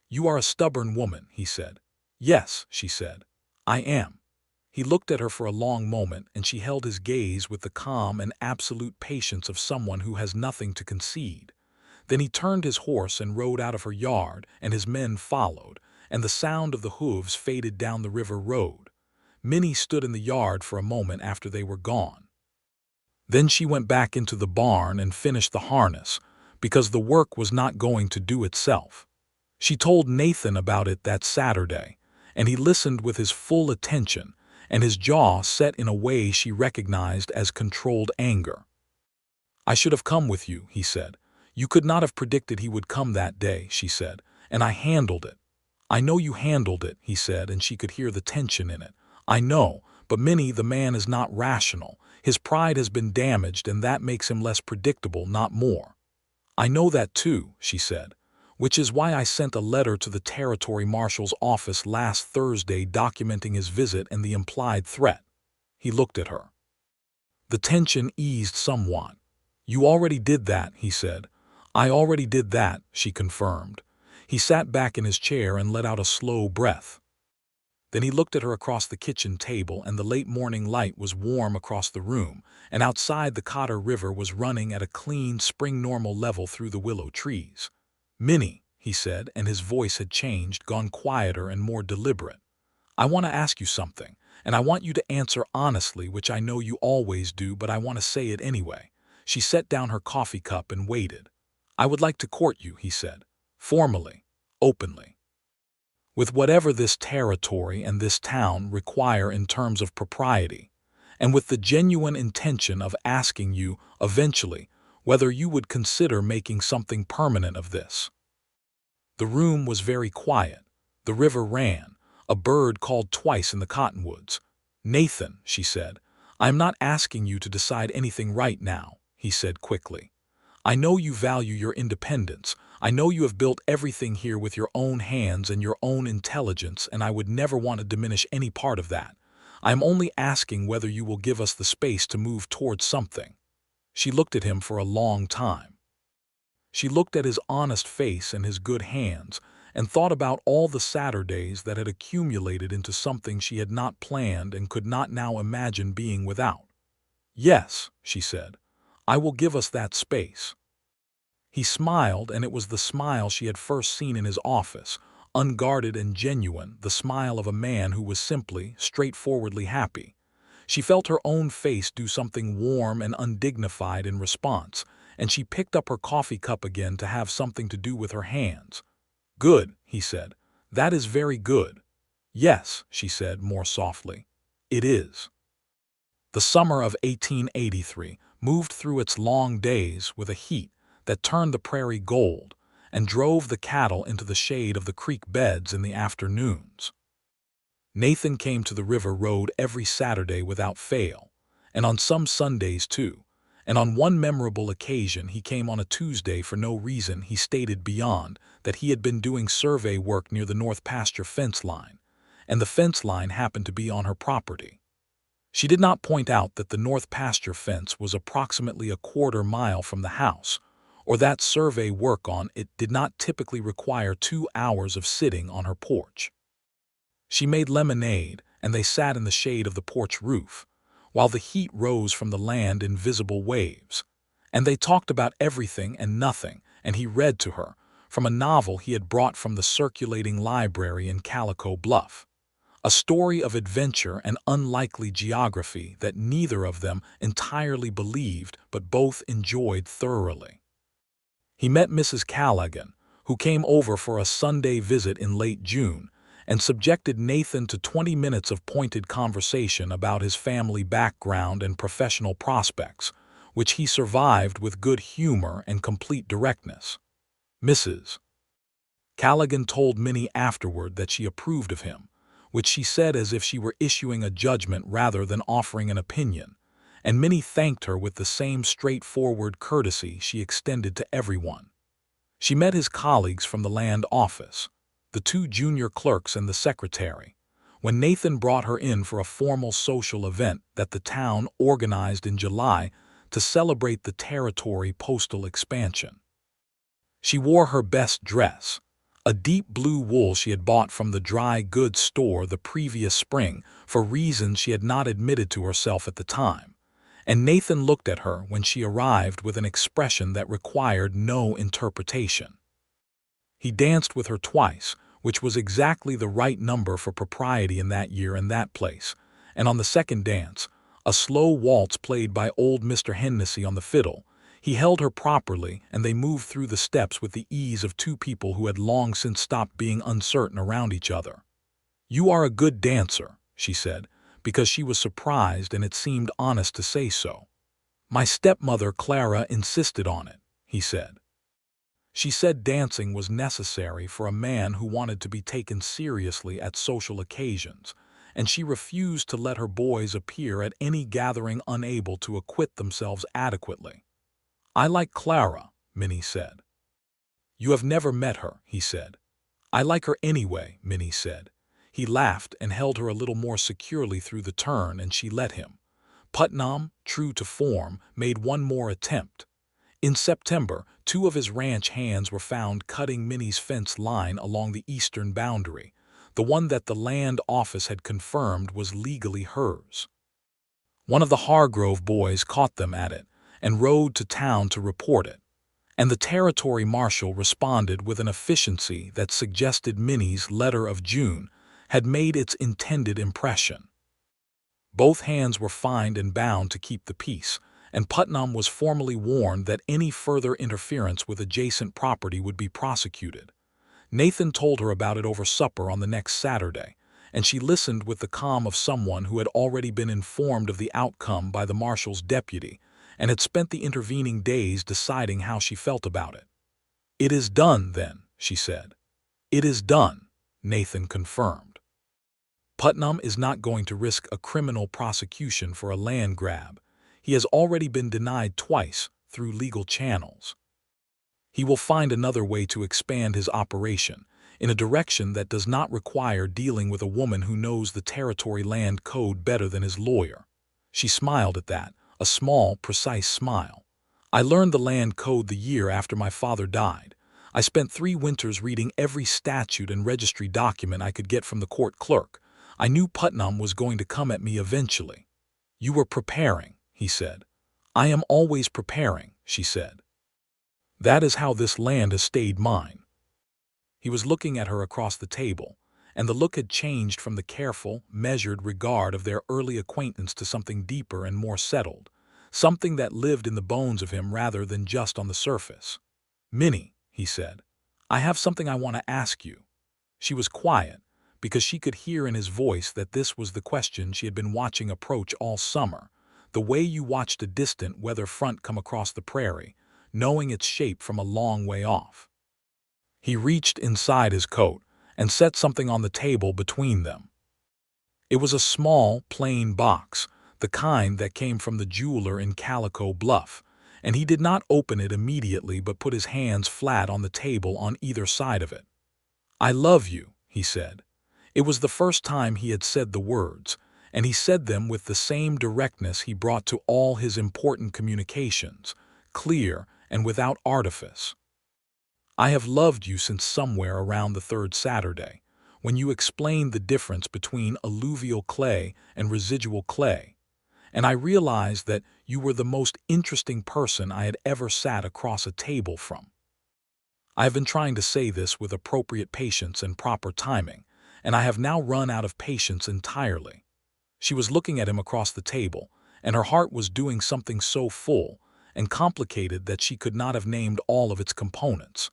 You are a stubborn woman, he said. Yes, she said. I am. He looked at her for a long moment, and she held his gaze with the calm and absolute patience of someone who has nothing to concede. Then he turned his horse and rode out of her yard, and his men followed, and the sound of the hooves faded down the river road. Minnie stood in the yard for a moment after they were gone. Then she went back into the barn and finished the harness, because the work was not going to do itself. She told Nathan about it that Saturday, and he listened with his full attention, and his jaw set in a way she recognized as controlled anger. I should have come with you, he said. You could not have predicted he would come that day, she said, and I handled it. I know you handled it, he said, and she could hear the tension in it. I know, but Minnie, the man is not rational. His pride has been damaged, and that makes him less predictable, not more. I know that too, she said, which is why I sent a letter to the Territory Marshal's office last Thursday documenting his visit and the implied threat. He looked at her. The tension eased somewhat. You already did that, he said. I already did that, she confirmed. He sat back in his chair and let out a slow breath. Then he looked at her across the kitchen table, and the late morning light was warm across the room, and outside the Cotter River was running at a clean, spring-normal level through the willow trees. Minnie, he said, and his voice had changed, gone quieter and more deliberate. I want to ask you something, and I want you to answer honestly, which I know you always do, but I want to say it anyway. She set down her coffee cup and waited. I would like to court you, he said, formally, openly. With whatever this territory and this town require in terms of propriety, and with the genuine intention of asking you, eventually, whether you would consider making something permanent of this. The room was very quiet. The river ran. A bird called twice in the cottonwoods. Nathan, she said, I am not asking you to decide anything right now, he said quickly. I know you value your independence. I know you have built everything here with your own hands and your own intelligence, and I would never want to diminish any part of that. I am only asking whether you will give us the space to move towards something. She looked at him for a long time. She looked at his honest face and his good hands, and thought about all the Saturdays that had accumulated into something she had not planned and could not now imagine being without. Yes, she said, I will give us that space. He smiled, and it was the smile she had first seen in his office, unguarded and genuine, the smile of a man who was simply, straightforwardly happy. She felt her own face do something warm and undignified in response, and she picked up her coffee cup again to have something to do with her hands. Good, he said. That is very good. Yes, she said more softly. It is. The summer of 1883 moved through its long days with a heat that turned the prairie gold and drove the cattle into the shade of the creek beds in the afternoons. Nathan came to the river road every Saturday without fail, and on some Sundays too, and on one memorable occasion he came on a Tuesday for no reason he stated beyond that he had been doing survey work near the north pasture fence line, and the fence line happened to be on her property. She did not point out that the north pasture fence was approximately a quarter-mile from the house, or that survey work on it did not typically require 2 hours of sitting on her porch. She made lemonade, and they sat in the shade of the porch roof, while the heat rose from the land in visible waves. And they talked about everything and nothing, and he read to her, from a novel he had brought from the circulating library in Calico Bluff. A story of adventure and unlikely geography that neither of them entirely believed but both enjoyed thoroughly. He met Mrs. Callaghan, who came over for a Sunday visit in late June, and subjected Nathan to 20 minutes of pointed conversation about his family background and professional prospects, which he survived with good humor and complete directness. Mrs. Callaghan told Minnie afterward that she approved of him, which she said as if she were issuing a judgment rather than offering an opinion, and Minnie thanked her with the same straightforward courtesy she extended to everyone. She met his colleagues from the land office, the two junior clerks and the secretary, when Nathan brought her in for a formal social event that the town organized in July to celebrate the territory postal expansion. She wore her best dress, a deep blue wool she had bought from the dry goods store the previous spring for reasons she had not admitted to herself at the time, and Nathan looked at her when she arrived with an expression that required no interpretation. He danced with her twice, which was exactly the right number for propriety in that year and that place, and on the second dance, a slow waltz played by old Mr. Hennessy on the fiddle, he held her properly and they moved through the steps with the ease of two people who had long since stopped being uncertain around each other. "You are a good dancer," she said, because she was surprised and it seemed honest to say so. "My stepmother Clara insisted on it," he said. She said dancing was necessary for a man who wanted to be taken seriously at social occasions, and she refused to let her boys appear at any gathering unable to acquit themselves adequately. "I like Clara," Minnie said. "You have never met her," he said. "I like her anyway," Minnie said. He laughed and held her a little more securely through the turn, and she let him. Putnam, true to form, made one more attempt. In September, two of his ranch hands were found cutting Minnie's fence line along the eastern boundary, the one that the land office had confirmed was legally hers. One of the Hargrove boys caught them at it and rode to town to report it, and the territory marshal responded with an efficiency that suggested Minnie's letter of June had made its intended impression. Both hands were fined and bound to keep the peace, and Putnam was formally warned that any further interference with adjacent property would be prosecuted. Nathan told her about it over supper on the next Saturday, and she listened with the calm of someone who had already been informed of the outcome by the marshal's deputy and had spent the intervening days deciding how she felt about it. "It is done, then," she said. "It is done," Nathan confirmed. Putnam is not going to risk a criminal prosecution for a land grab. He has already been denied twice through legal channels. He will find another way to expand his operation, in a direction that does not require dealing with a woman who knows the territory land code better than his lawyer. She smiled at that, a small, precise smile. "I learned the land code the year after my father died. I spent 3 winters reading every statute and registry document I could get from the court clerk. I knew Putnam was going to come at me eventually." "You were preparing," he said. "I am always preparing," she said. "That is how this land has stayed mine." He was looking at her across the table, and the look had changed from the careful, measured regard of their early acquaintance to something deeper and more settled, something that lived in the bones of him rather than just on the surface. "Minnie," he said, "I have something I want to ask you." She was quiet, because she could hear in his voice that this was the question she had been watching approach all summer, the way you watched a distant weather front come across the prairie, knowing its shape from a long way off. He reached inside his coat and set something on the table between them. It was a small, plain box, the kind that came from the jeweler in Calico Bluff, and he did not open it immediately but put his hands flat on the table on either side of it. "I love you," he said. It was the first time he had said the words, and he said them with the same directness he brought to all his important communications, clear and without artifice. "I have loved you since somewhere around the 3rd Saturday, when you explained the difference between alluvial clay and residual clay, and I realized that you were the most interesting person I had ever sat across a table from. I have been trying to say this with appropriate patience and proper timing, and I have now run out of patience entirely." She was looking at him across the table, and her heart was doing something so full and complicated that she could not have named all of its components.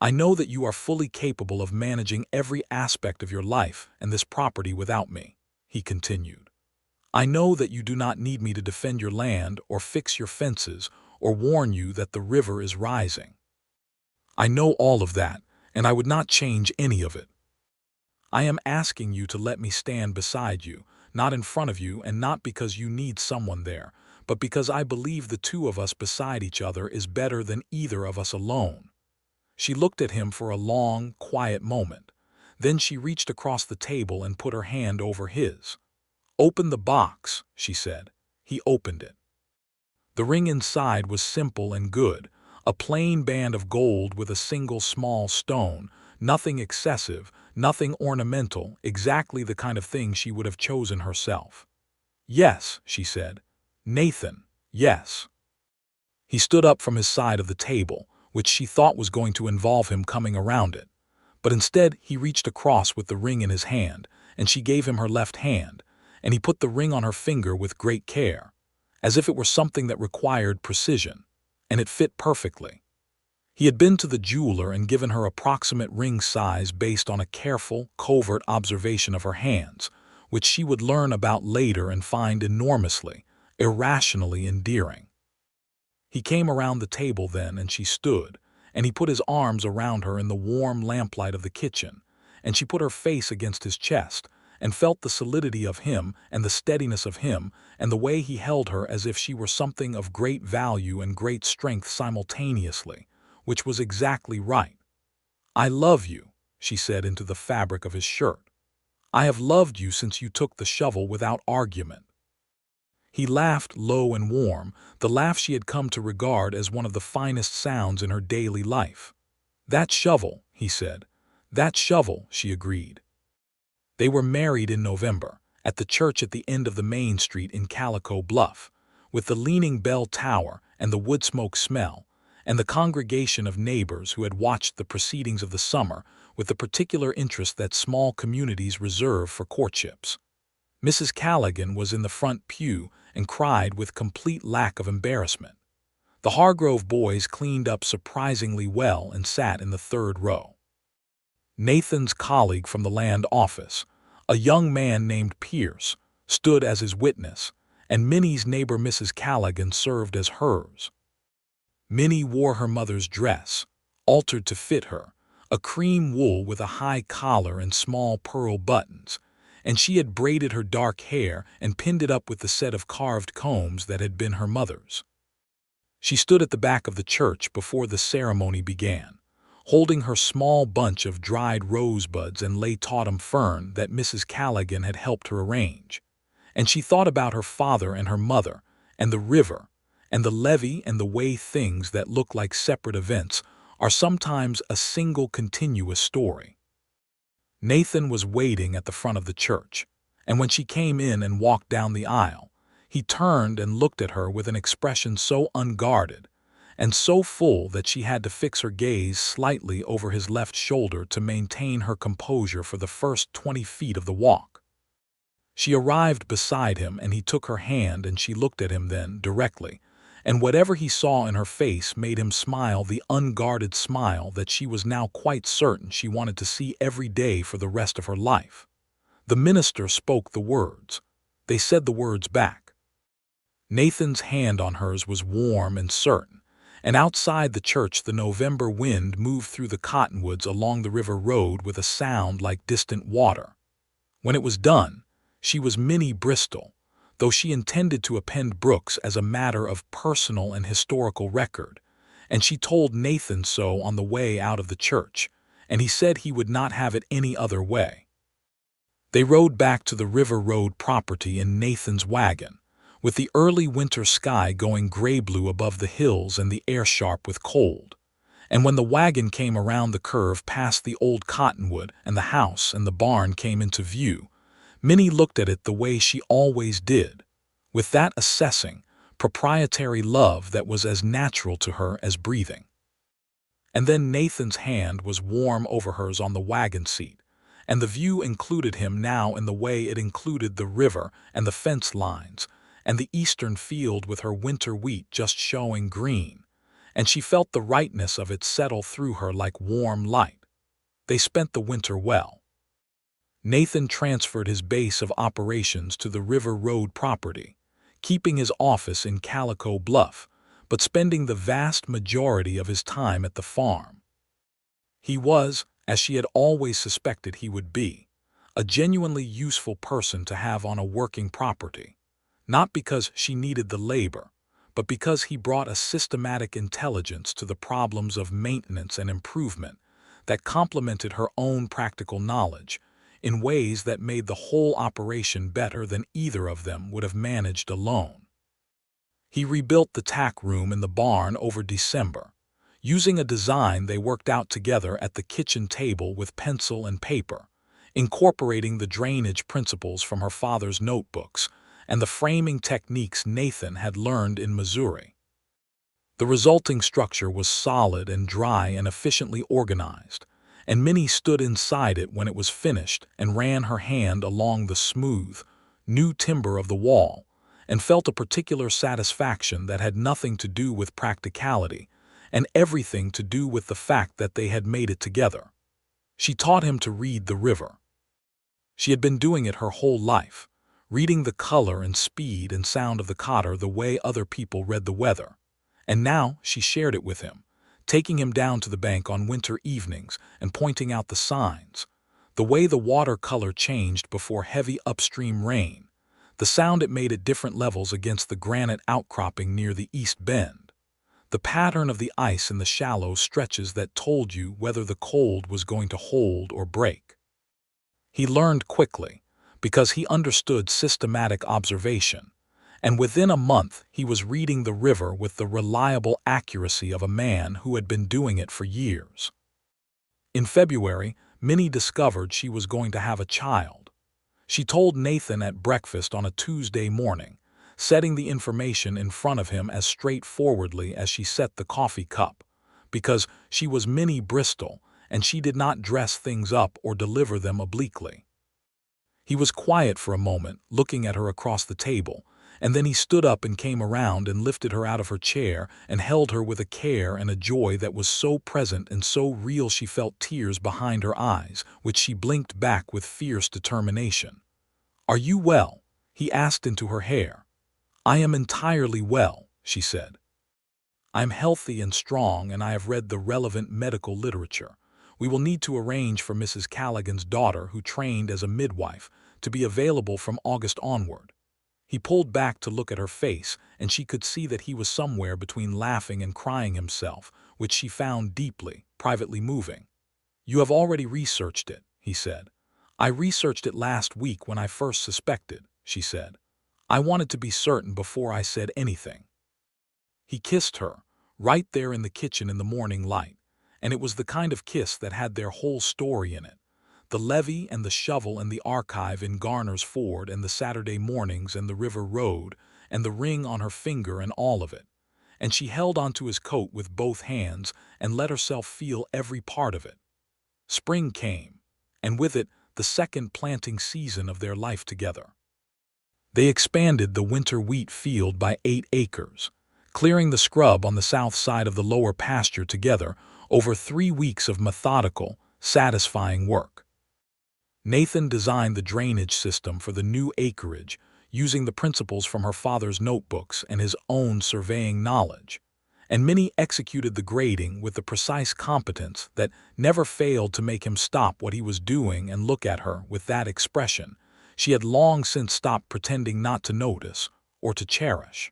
"I know that you are fully capable of managing every aspect of your life and this property without me," he continued. "I know that you do not need me to defend your land or fix your fences or warn you that the river is rising. I know all of that, and I would not change any of it. I am asking you to let me stand beside you, not in front of you, and not because you need someone there, but because I believe the two of us beside each other is better than either of us alone." She looked at him for a long, quiet moment. Then she reached across the table and put her hand over his. "Open the box," she said. He opened it. The ring inside was simple and good, a plain band of gold with a single small stone, nothing excessive, nothing ornamental, exactly the kind of thing she would have chosen herself. "Yes," she said. "Nathan, yes." He stood up from his side of the table, which she thought was going to involve him coming around it. But instead he reached across with the ring in his hand, and she gave him her left hand, and he put the ring on her finger with great care, as if it were something that required precision, and it fit perfectly. He had been to the jeweler and given her approximate ring size based on a careful, covert observation of her hands, which she would learn about later and find enormously, irrationally endearing. He came around the table then, and she stood, and he put his arms around her in the warm lamplight of the kitchen, and she put her face against his chest, and felt the solidity of him and the steadiness of him and the way he held her as if she were something of great value and great strength simultaneously, which was exactly right. "I love you," she said into the fabric of his shirt. "I have loved you since you took the shovel without argument." He laughed low and warm, the laugh she had come to regard as one of the finest sounds in her daily life. "That shovel," he said. "That shovel," she agreed. They were married in November, at the church at the end of the main street in Calico Bluff, with the leaning bell tower and the wood smoke smell, and the congregation of neighbors who had watched the proceedings of the summer with the particular interest that small communities reserve for courtships. Mrs. Callaghan was in the front pew and cried with complete lack of embarrassment. The Hargrove boys cleaned up surprisingly well and sat in the third row. Nathan's colleague from the land office, a young man named Pierce, stood as his witness, and Minnie's neighbor Mrs. Callaghan served as hers. Minnie wore her mother's dress, altered to fit her, a cream wool with a high collar and small pearl buttons, and she had braided her dark hair and pinned it up with the set of carved combs that had been her mother's. She stood at the back of the church before the ceremony began, holding her small bunch of dried rosebuds and late-autumn fern that Mrs. Callaghan had helped her arrange, and she thought about her father and her mother, and the river, and the levee, and the way things that look like separate events are sometimes a single continuous story. Nathan was waiting at the front of the church, and when she came in and walked down the aisle, he turned and looked at her with an expression so unguarded and so full that she had to fix her gaze slightly over his left shoulder to maintain her composure for the first 20 feet of the walk. She arrived beside him, and he took her hand, and she looked at him then directly, and whatever he saw in her face made him smile the unguarded smile that she was now quite certain she wanted to see every day for the rest of her life. The minister spoke the words. They said the words back. Nathan's hand on hers was warm and certain, and outside the church the November wind moved through the cottonwoods along the river road with a sound like distant water. When it was done, she was Minnie Bristol, though she intended to append Brooks as a matter of personal and historical record, and she told Nathan so on the way out of the church, and he said he would not have it any other way. They rode back to the River Road property in Nathan's wagon, with the early winter sky going gray-blue above the hills and the air sharp with cold. And when the wagon came around the curve past the old cottonwood and the house and the barn came into view, Minnie looked at it the way she always did, with that assessing, proprietary love that was as natural to her as breathing. And then Nathan's hand was warm over hers on the wagon seat, and the view included him now in the way it included the river and the fence lines, and the eastern field with her winter wheat just showing green, and she felt the rightness of it settle through her like warm light. They spent the winter well. Nathan transferred his base of operations to the River Road property, keeping his office in Calico Bluff, but spending the vast majority of his time at the farm. He was, as she had always suspected he would be, a genuinely useful person to have on a working property, not because she needed the labor, but because he brought a systematic intelligence to the problems of maintenance and improvement that complemented her own practical knowledge in ways that made the whole operation better than either of them would have managed alone. He rebuilt the tack room in the barn over December, using a design they worked out together at the kitchen table with pencil and paper, incorporating the drainage principles from her father's notebooks and the framing techniques Nathan had learned in Missouri. The resulting structure was solid and dry and efficiently organized, and Minnie stood inside it when it was finished and ran her hand along the smooth, new timber of the wall, and felt a particular satisfaction that had nothing to do with practicality and everything to do with the fact that they had made it together. She taught him to read the river. She had been doing it her whole life, reading the color and speed and sound of the cotter the way other people read the weather, and now she shared it with him, taking him down to the bank on winter evenings and pointing out the signs, the way the water color changed before heavy upstream rain, the sound it made at different levels against the granite outcropping near the East Bend, the pattern of the ice in the shallow stretches that told you whether the cold was going to hold or break. He learned quickly, because he understood systematic observation, and within a month he was reading the river with the reliable accuracy of a man who had been doing it for years. In February, Minnie discovered she was going to have a child. She told Nathan at breakfast on a Tuesday morning, setting the information in front of him as straightforwardly as she set the coffee cup, because she was Minnie Bristol and she did not dress things up or deliver them obliquely. He was quiet for a moment, looking at her across the table, and then he stood up and came around and lifted her out of her chair and held her with a care and a joy that was so present and so real she felt tears behind her eyes, which she blinked back with fierce determination. "Are you well?" he asked into her hair. "I am entirely well," she said. "I'm healthy and strong, and I have read the relevant medical literature. We will need to arrange for Mrs. Callaghan's daughter, who trained as a midwife, to be available from August onward." He pulled back to look at her face, and she could see that he was somewhere between laughing and crying himself, which she found deeply, privately moving. "You have already researched it," he said. "I researched it last week when I first suspected," she said. "I wanted to be certain before I said anything." He kissed her, right there in the kitchen in the morning light, and it was the kind of kiss that had their whole story in it. The levee and the shovel and the archive in Garner's Ford and the Saturday mornings and the River Road and the ring on her finger and all of it. And she held onto his coat with both hands and let herself feel every part of it. Spring came, and with it the second planting season of their life together. They expanded the winter wheat field by 8 acres, clearing the scrub on the south side of the lower pasture together over 3 weeks of methodical, satisfying work. Nathan designed the drainage system for the new acreage, using the principles from her father's notebooks and his own surveying knowledge, and Minnie executed the grading with the precise competence that never failed to make him stop what he was doing and look at her with that expression she had long since stopped pretending not to notice or to cherish.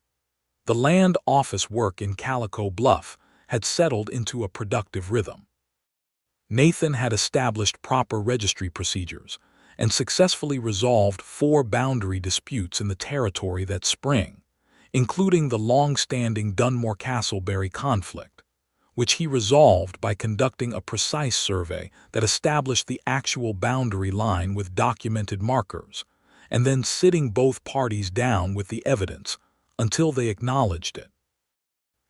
The land office work in Calico Bluff had settled into a productive rhythm. Nathan had established proper registry procedures and successfully resolved 4 boundary disputes in the territory that spring, including the long-standing Dunmore-Castleberry conflict, which he resolved by conducting a precise survey that established the actual boundary line with documented markers, and then sitting both parties down with the evidence until they acknowledged it.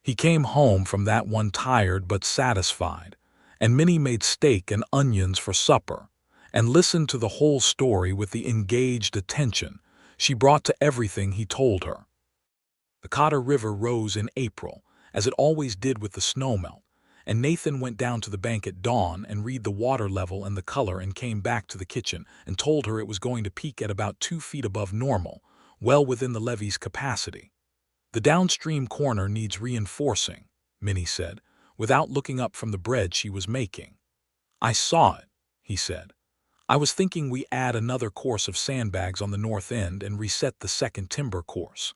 He came home from that one tired but satisfied, and Minnie made steak and onions for supper, and listened to the whole story with the engaged attention she brought to everything he told her. The Cotter River rose in April, as it always did with the snowmelt, and Nathan went down to the bank at dawn and read the water level and the color and came back to the kitchen and told her it was going to peak at about 2 feet above normal, well within the levee's capacity. "The downstream corner needs reinforcing," Minnie said, without looking up from the bread she was making. "I saw it," he said. "I was thinking we add another course of sandbags on the north end and reset the second timber course."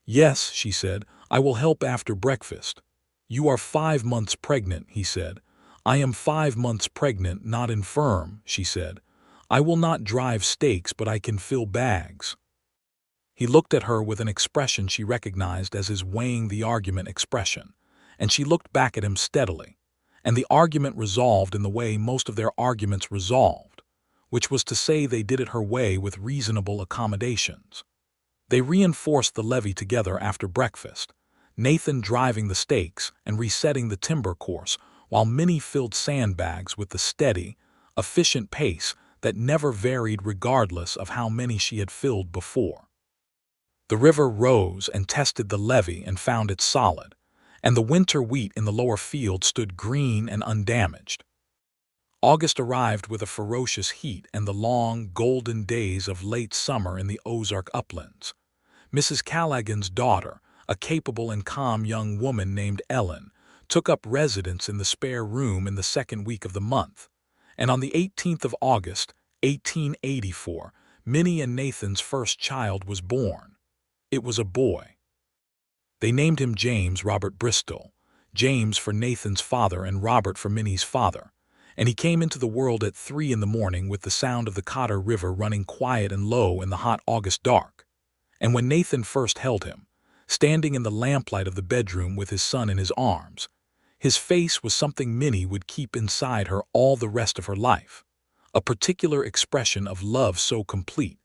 "Yes," she said, "I will help after breakfast." "You are 5 months pregnant," he said. "I am 5 months pregnant, not infirm," she said. "I will not drive stakes, but I can fill bags." He looked at her with an expression she recognized as his weighing the argument expression, and she looked back at him steadily, and the argument resolved in the way most of their arguments resolved, which was to say they did it her way with reasonable accommodations. They reinforced the levee together after breakfast, Nathan driving the stakes and resetting the timber course, while Minnie filled sandbags with the steady, efficient pace that never varied regardless of how many she had filled before. The river rose and tested the levee and found it solid, and the winter wheat in the lower field stood green and undamaged. August arrived with a ferocious heat and the long, golden days of late summer in the Ozark uplands. Mrs. Callaghan's daughter, a capable and calm young woman named Ellen, took up residence in the spare room in the second week of the month, and on the 18th of August, 1884, Minnie and Nathan's first child was born. It was a boy. They named him James Robert Bristol, James for Nathan's father and Robert for Minnie's father, and he came into the world at 3 in the morning with the sound of the Cotter River running quiet and low in the hot August dark. And when Nathan first held him, standing in the lamplight of the bedroom with his son in his arms, his face was something Minnie would keep inside her all the rest of her life, a particular expression of love so complete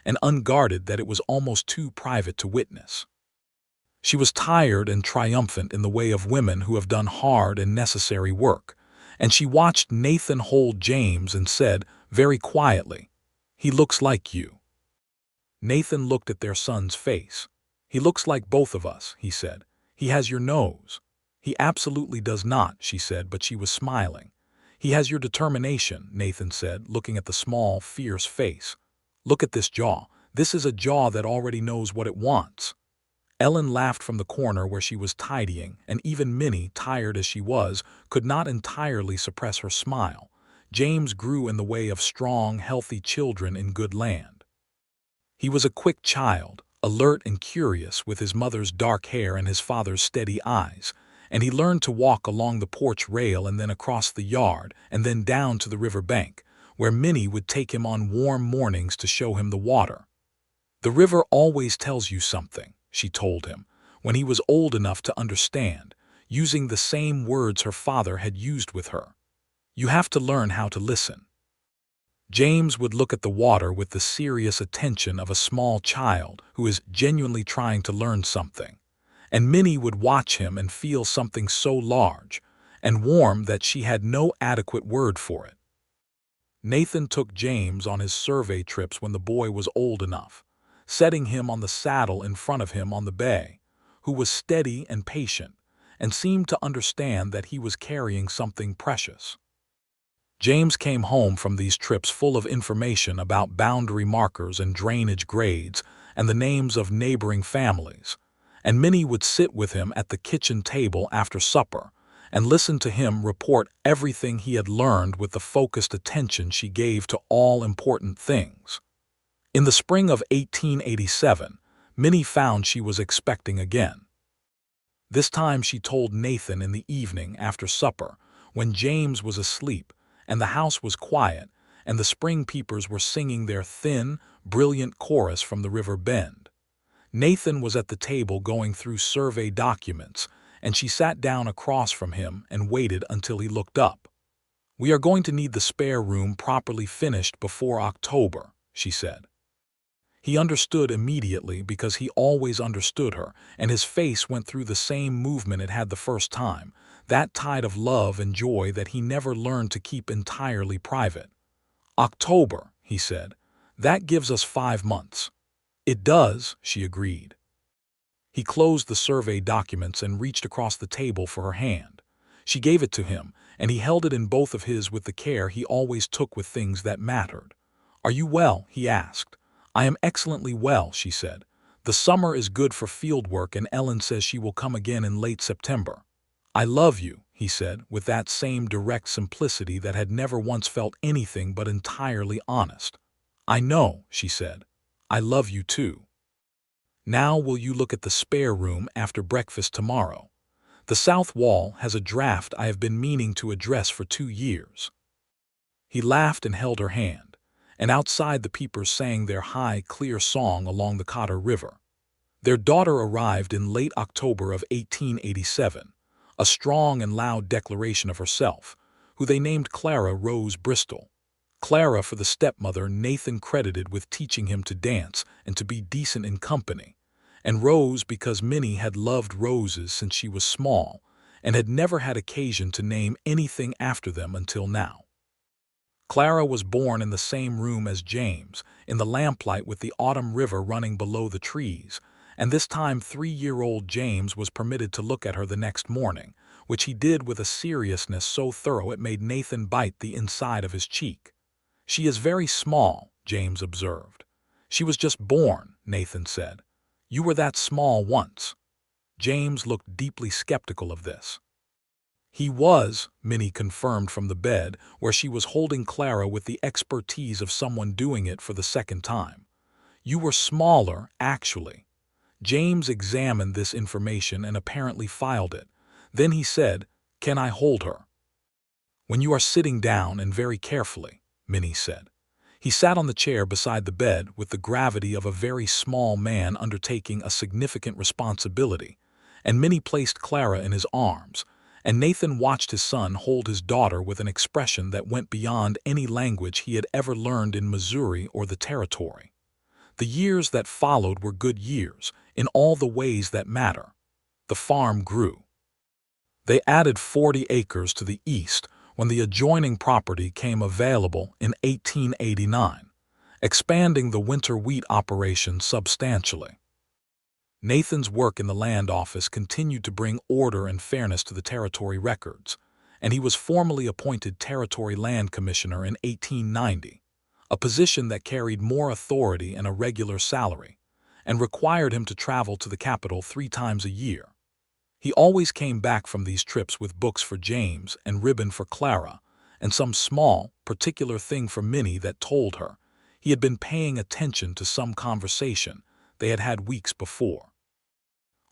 and unguarded that it was almost too private to witness. She was tired and triumphant in the way of women who have done hard and necessary work, and she watched Nathan hold James and said, very quietly, "He looks like you." Nathan looked at their son's face. "He looks like both of us," he said. "He has your nose." "He absolutely does not," she said, but she was smiling. "He has your determination," Nathan said, looking at the small, fierce face. "Look at this jaw. This is a jaw that already knows what it wants." Ellen laughed from the corner where she was tidying, and even Minnie, tired as she was, could not entirely suppress her smile. James grew in the way of strong, healthy children in good land. He was a quick child, alert and curious, with his mother's dark hair and his father's steady eyes, and he learned to walk along the porch rail and then across the yard and then down to the river bank, where Minnie would take him on warm mornings to show him the water. "The river always tells you something," she told him, when he was old enough to understand, using the same words her father had used with her. "You have to learn how to listen." James would look at the water with the serious attention of a small child who is genuinely trying to learn something, and Minnie would watch him and feel something so large and warm that she had no adequate word for it. Nathan took James on his survey trips when the boy was old enough, setting him on the saddle in front of him on the bay, who was steady and patient, and seemed to understand that he was carrying something precious. James came home from these trips full of information about boundary markers and drainage grades and the names of neighboring families, and Minnie would sit with him at the kitchen table after supper and listen to him report everything he had learned with the focused attention she gave to all important things. In the spring of 1887, Minnie found she was expecting again. This time she told Nathan in the evening after supper, when James was asleep and the house was quiet and the spring peepers were singing their thin, brilliant chorus from the river bend. Nathan was at the table going through survey documents, and she sat down across from him and waited until he looked up. "We are going to need the spare room properly finished before October," she said. He understood immediately because he always understood her, and his face went through the same movement it had the first time, that tide of love and joy that he never learned to keep entirely private. "October," he said. "That gives us 5 months." "It does," she agreed. He closed the survey documents and reached across the table for her hand. She gave it to him, and he held it in both of his with the care he always took with things that mattered. "Are you well?" he asked. "I am excellently well," she said. "The summer is good for field work, and Ellen says she will come again in late September." "I love you," he said, with that same direct simplicity that had never once felt anything but entirely honest. "I know," she said. "I love you too. Now will you look at the spare room after breakfast tomorrow? The south wall has a draft I have been meaning to address for 2 years." He laughed and held her hand, and outside the peepers sang their high, clear song along the Cotter River. Their daughter arrived in late October of 1887, a strong and loud declaration of herself, who they named Clara Rose Bristol. Clara for the stepmother Nathan credited with teaching him to dance and to be decent in company, and Rose because Minnie had loved roses since she was small and had never had occasion to name anything after them until now. Clara was born in the same room as James, in the lamplight with the autumn river running below the trees, and this time 3-year-old James was permitted to look at her the next morning, which he did with a seriousness so thorough it made Nathan bite the inside of his cheek. "She is very small," James observed. "She was just born," Nathan said. "You were that small once." James looked deeply skeptical of this. "He was," Minnie confirmed from the bed, where she was holding Clara with the expertise of someone doing it for the second time. "You were smaller, actually." James examined this information and apparently filed it. Then he said, "Can I hold her?" "When you are sitting down and very carefully," Minnie said. He sat on the chair beside the bed with the gravity of a very small man undertaking a significant responsibility, and Minnie placed Clara in his arms, and Nathan watched his son hold his daughter with an expression that went beyond any language he had ever learned in Missouri or the territory. The years that followed were good years, in all the ways that matter. The farm grew. They added 40 acres to the east when the adjoining property came available in 1889, expanding the winter wheat operation substantially. Nathan's work in the land office continued to bring order and fairness to the territory records, and he was formally appointed Territory Land Commissioner in 1890, a position that carried more authority and a regular salary, and required him to travel to the capital 3 times a year. He always came back from these trips with books for James and ribbon for Clara, and some small, particular thing for Minnie that told her he had been paying attention to some conversation they had had weeks before.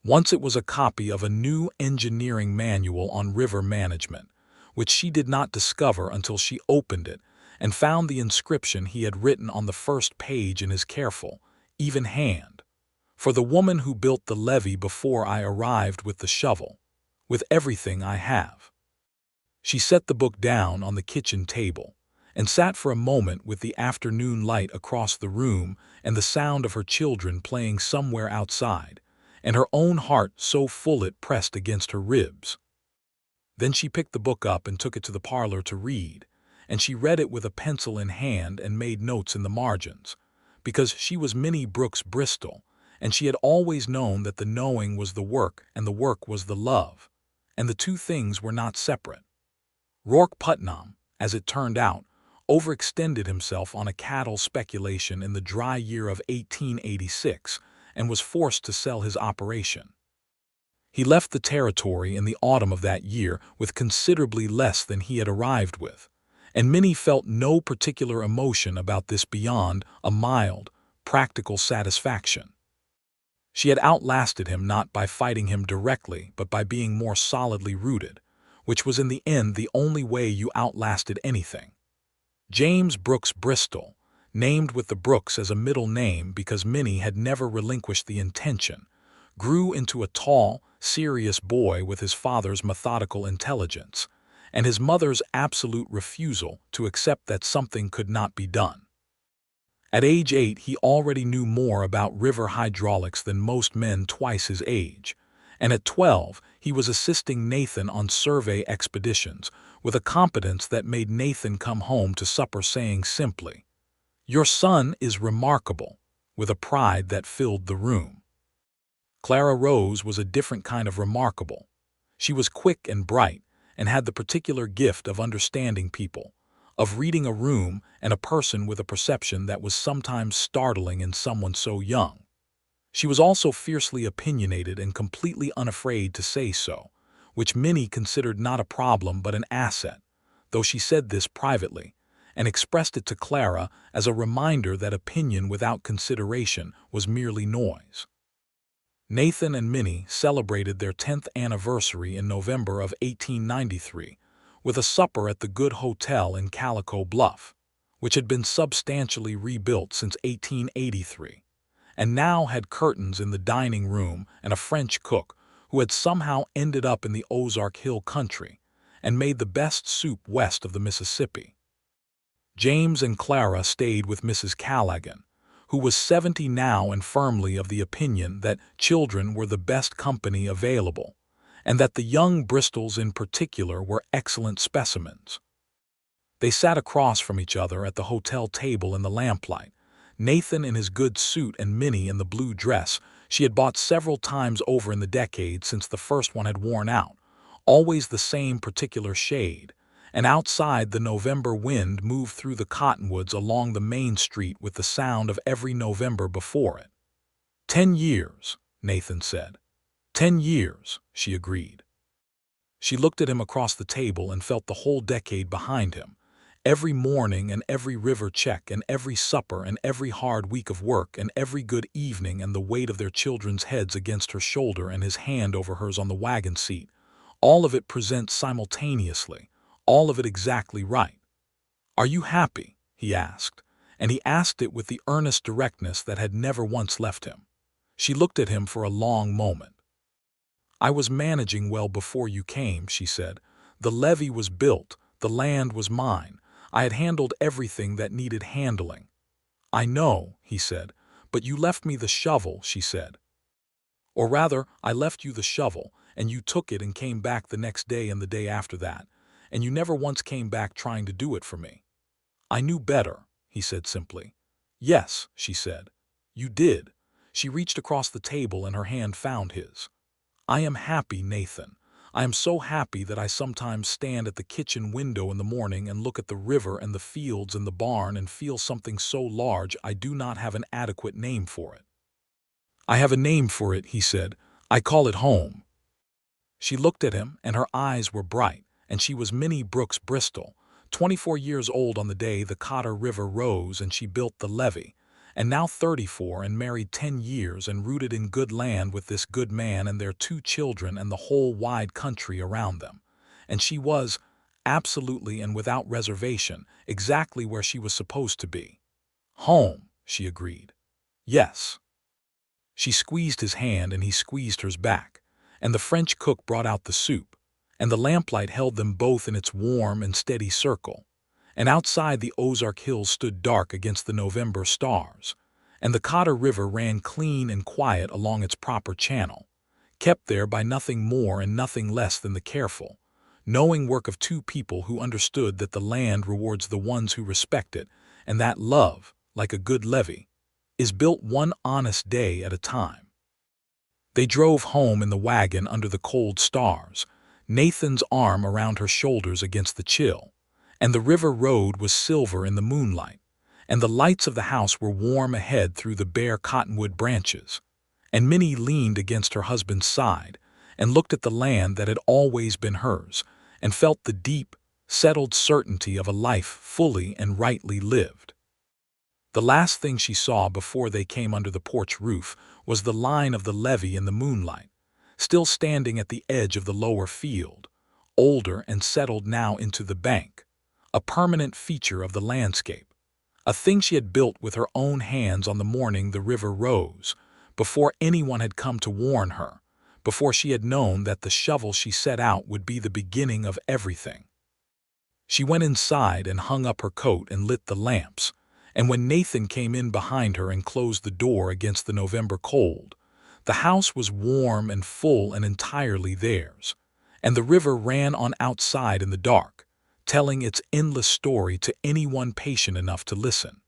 Once it was a copy of a new engineering manual on river management, which she did not discover until she opened it and found the inscription he had written on the first page in his careful, even hand. "For the woman who built the levee before I arrived with the shovel, with everything I have." She set the book down on the kitchen table and sat for a moment with the afternoon light across the room and the sound of her children playing somewhere outside, and her own heart so full it pressed against her ribs. Then she picked the book up and took it to the parlor to read, and she read it with a pencil in hand and made notes in the margins, because she was Minnie Brooks Bristol, and she had always known that the knowing was the work and the work was the love, and the two things were not separate. Rourke Putnam, as it turned out, overextended himself on a cattle speculation in the dry year of 1886 and was forced to sell his operation. He left the territory in the autumn of that year with considerably less than he had arrived with, and Minnie felt no particular emotion about this beyond a mild, practical satisfaction. She had outlasted him not by fighting him directly but by being more solidly rooted, which was in the end the only way you outlasted anything. James Brooks Bristol, named with the Brooks as a middle name because Minnie had never relinquished the intention, grew into a tall, serious boy with his father's methodical intelligence and his mother's absolute refusal to accept that something could not be done. At age 8, he already knew more about river hydraulics than most men twice his age. And at 12, he was assisting Nathan on survey expeditions, with a competence that made Nathan come home to supper saying simply, "Your son is remarkable," with a pride that filled the room. Clara Rose was a different kind of remarkable. She was quick and bright, and had the particular gift of understanding people, of reading a room and a person with a perception that was sometimes startling in someone so young. She was also fiercely opinionated and completely unafraid to say so, which Minnie considered not a problem but an asset, though she said this privately, and expressed it to Clara as a reminder that opinion without consideration was merely noise. Nathan and Minnie celebrated their 10th anniversary in November of 1893 with a supper at the Good Hotel in Calico Bluff, which had been substantially rebuilt since 1883, and now had curtains in the dining room and a French cook who had somehow ended up in the Ozark Hill country and made the best soup west of the Mississippi. James and Clara stayed with Mrs. Callaghan, who was 70 now and firmly of the opinion that children were the best company available, and that the young Bristols in particular were excellent specimens. They sat across from each other at the hotel table in the lamplight, Nathan in his good suit and Minnie in the blue dress she had bought several times over in the decade since the first one had worn out, always the same particular shade, and outside the November wind moved through the cottonwoods along the main street with the sound of every November before it. 10 years, Nathan said. 10 years, she agreed. She looked at him across the table and felt the whole decade behind him, every morning and every river check and every supper and every hard week of work and every good evening and the weight of their children's heads against her shoulder and his hand over hers on the wagon seat, all of it present simultaneously, all of it exactly right. "Are you happy?" he asked, and he asked it with the earnest directness that had never once left him. She looked at him for a long moment. "I was managing well before you came," she said. "The levee was built, the land was mine, I had handled everything that needed handling." "I know," he said, "but you left me the shovel," she said. "Or rather, I left you the shovel, and you took it and came back the next day and the day after that, and you never once came back trying to do it for me." "I knew better," he said simply. "Yes," she said. "You did." She reached across the table and her hand found his. "I am happy, Nathan. I am so happy that I sometimes stand at the kitchen window in the morning and look at the river and the fields and the barn and feel something so large I do not have an adequate name for it." "I have a name for it," he said. "I call it home." She looked at him and her eyes were bright, and she was Minnie Brooks Bristol, 24 years old on the day the Cotter River rose and she built the levee, and now 34 and married 10 years and rooted in good land with this good man and their 2 children and the whole wide country around them. And she was, absolutely and without reservation, exactly where she was supposed to be. "Home," she agreed. "Yes." She squeezed his hand and he squeezed hers back, and the French cook brought out the soup, and the lamplight held them both in its warm and steady circle, and outside the Ozark Hills stood dark against the November stars, and the Cotter River ran clean and quiet along its proper channel, kept there by nothing more and nothing less than the careful, knowing work of 2 people who understood that the land rewards the ones who respect it, and that love, like a good levee, is built one honest day at a time. They drove home in the wagon under the cold stars, Nathan's arm around her shoulders against the chill, and the river road was silver in the moonlight, and the lights of the house were warm ahead through the bare cottonwood branches, and Minnie leaned against her husband's side and looked at the land that had always been hers and felt the deep, settled certainty of a life fully and rightly lived. The last thing she saw before they came under the porch roof was the line of the levee in the moonlight, still standing at the edge of the lower field, older and settled now into the bank, a permanent feature of the landscape, a thing she had built with her own hands on the morning the river rose, before anyone had come to warn her, before she had known that the shovel she set out would be the beginning of everything. She went inside and hung up her coat and lit the lamps, And when Nathan came in behind her and closed the door against the November cold, the house was warm and full and entirely theirs, and the river ran on outside in the dark, telling its endless story to anyone patient enough to listen.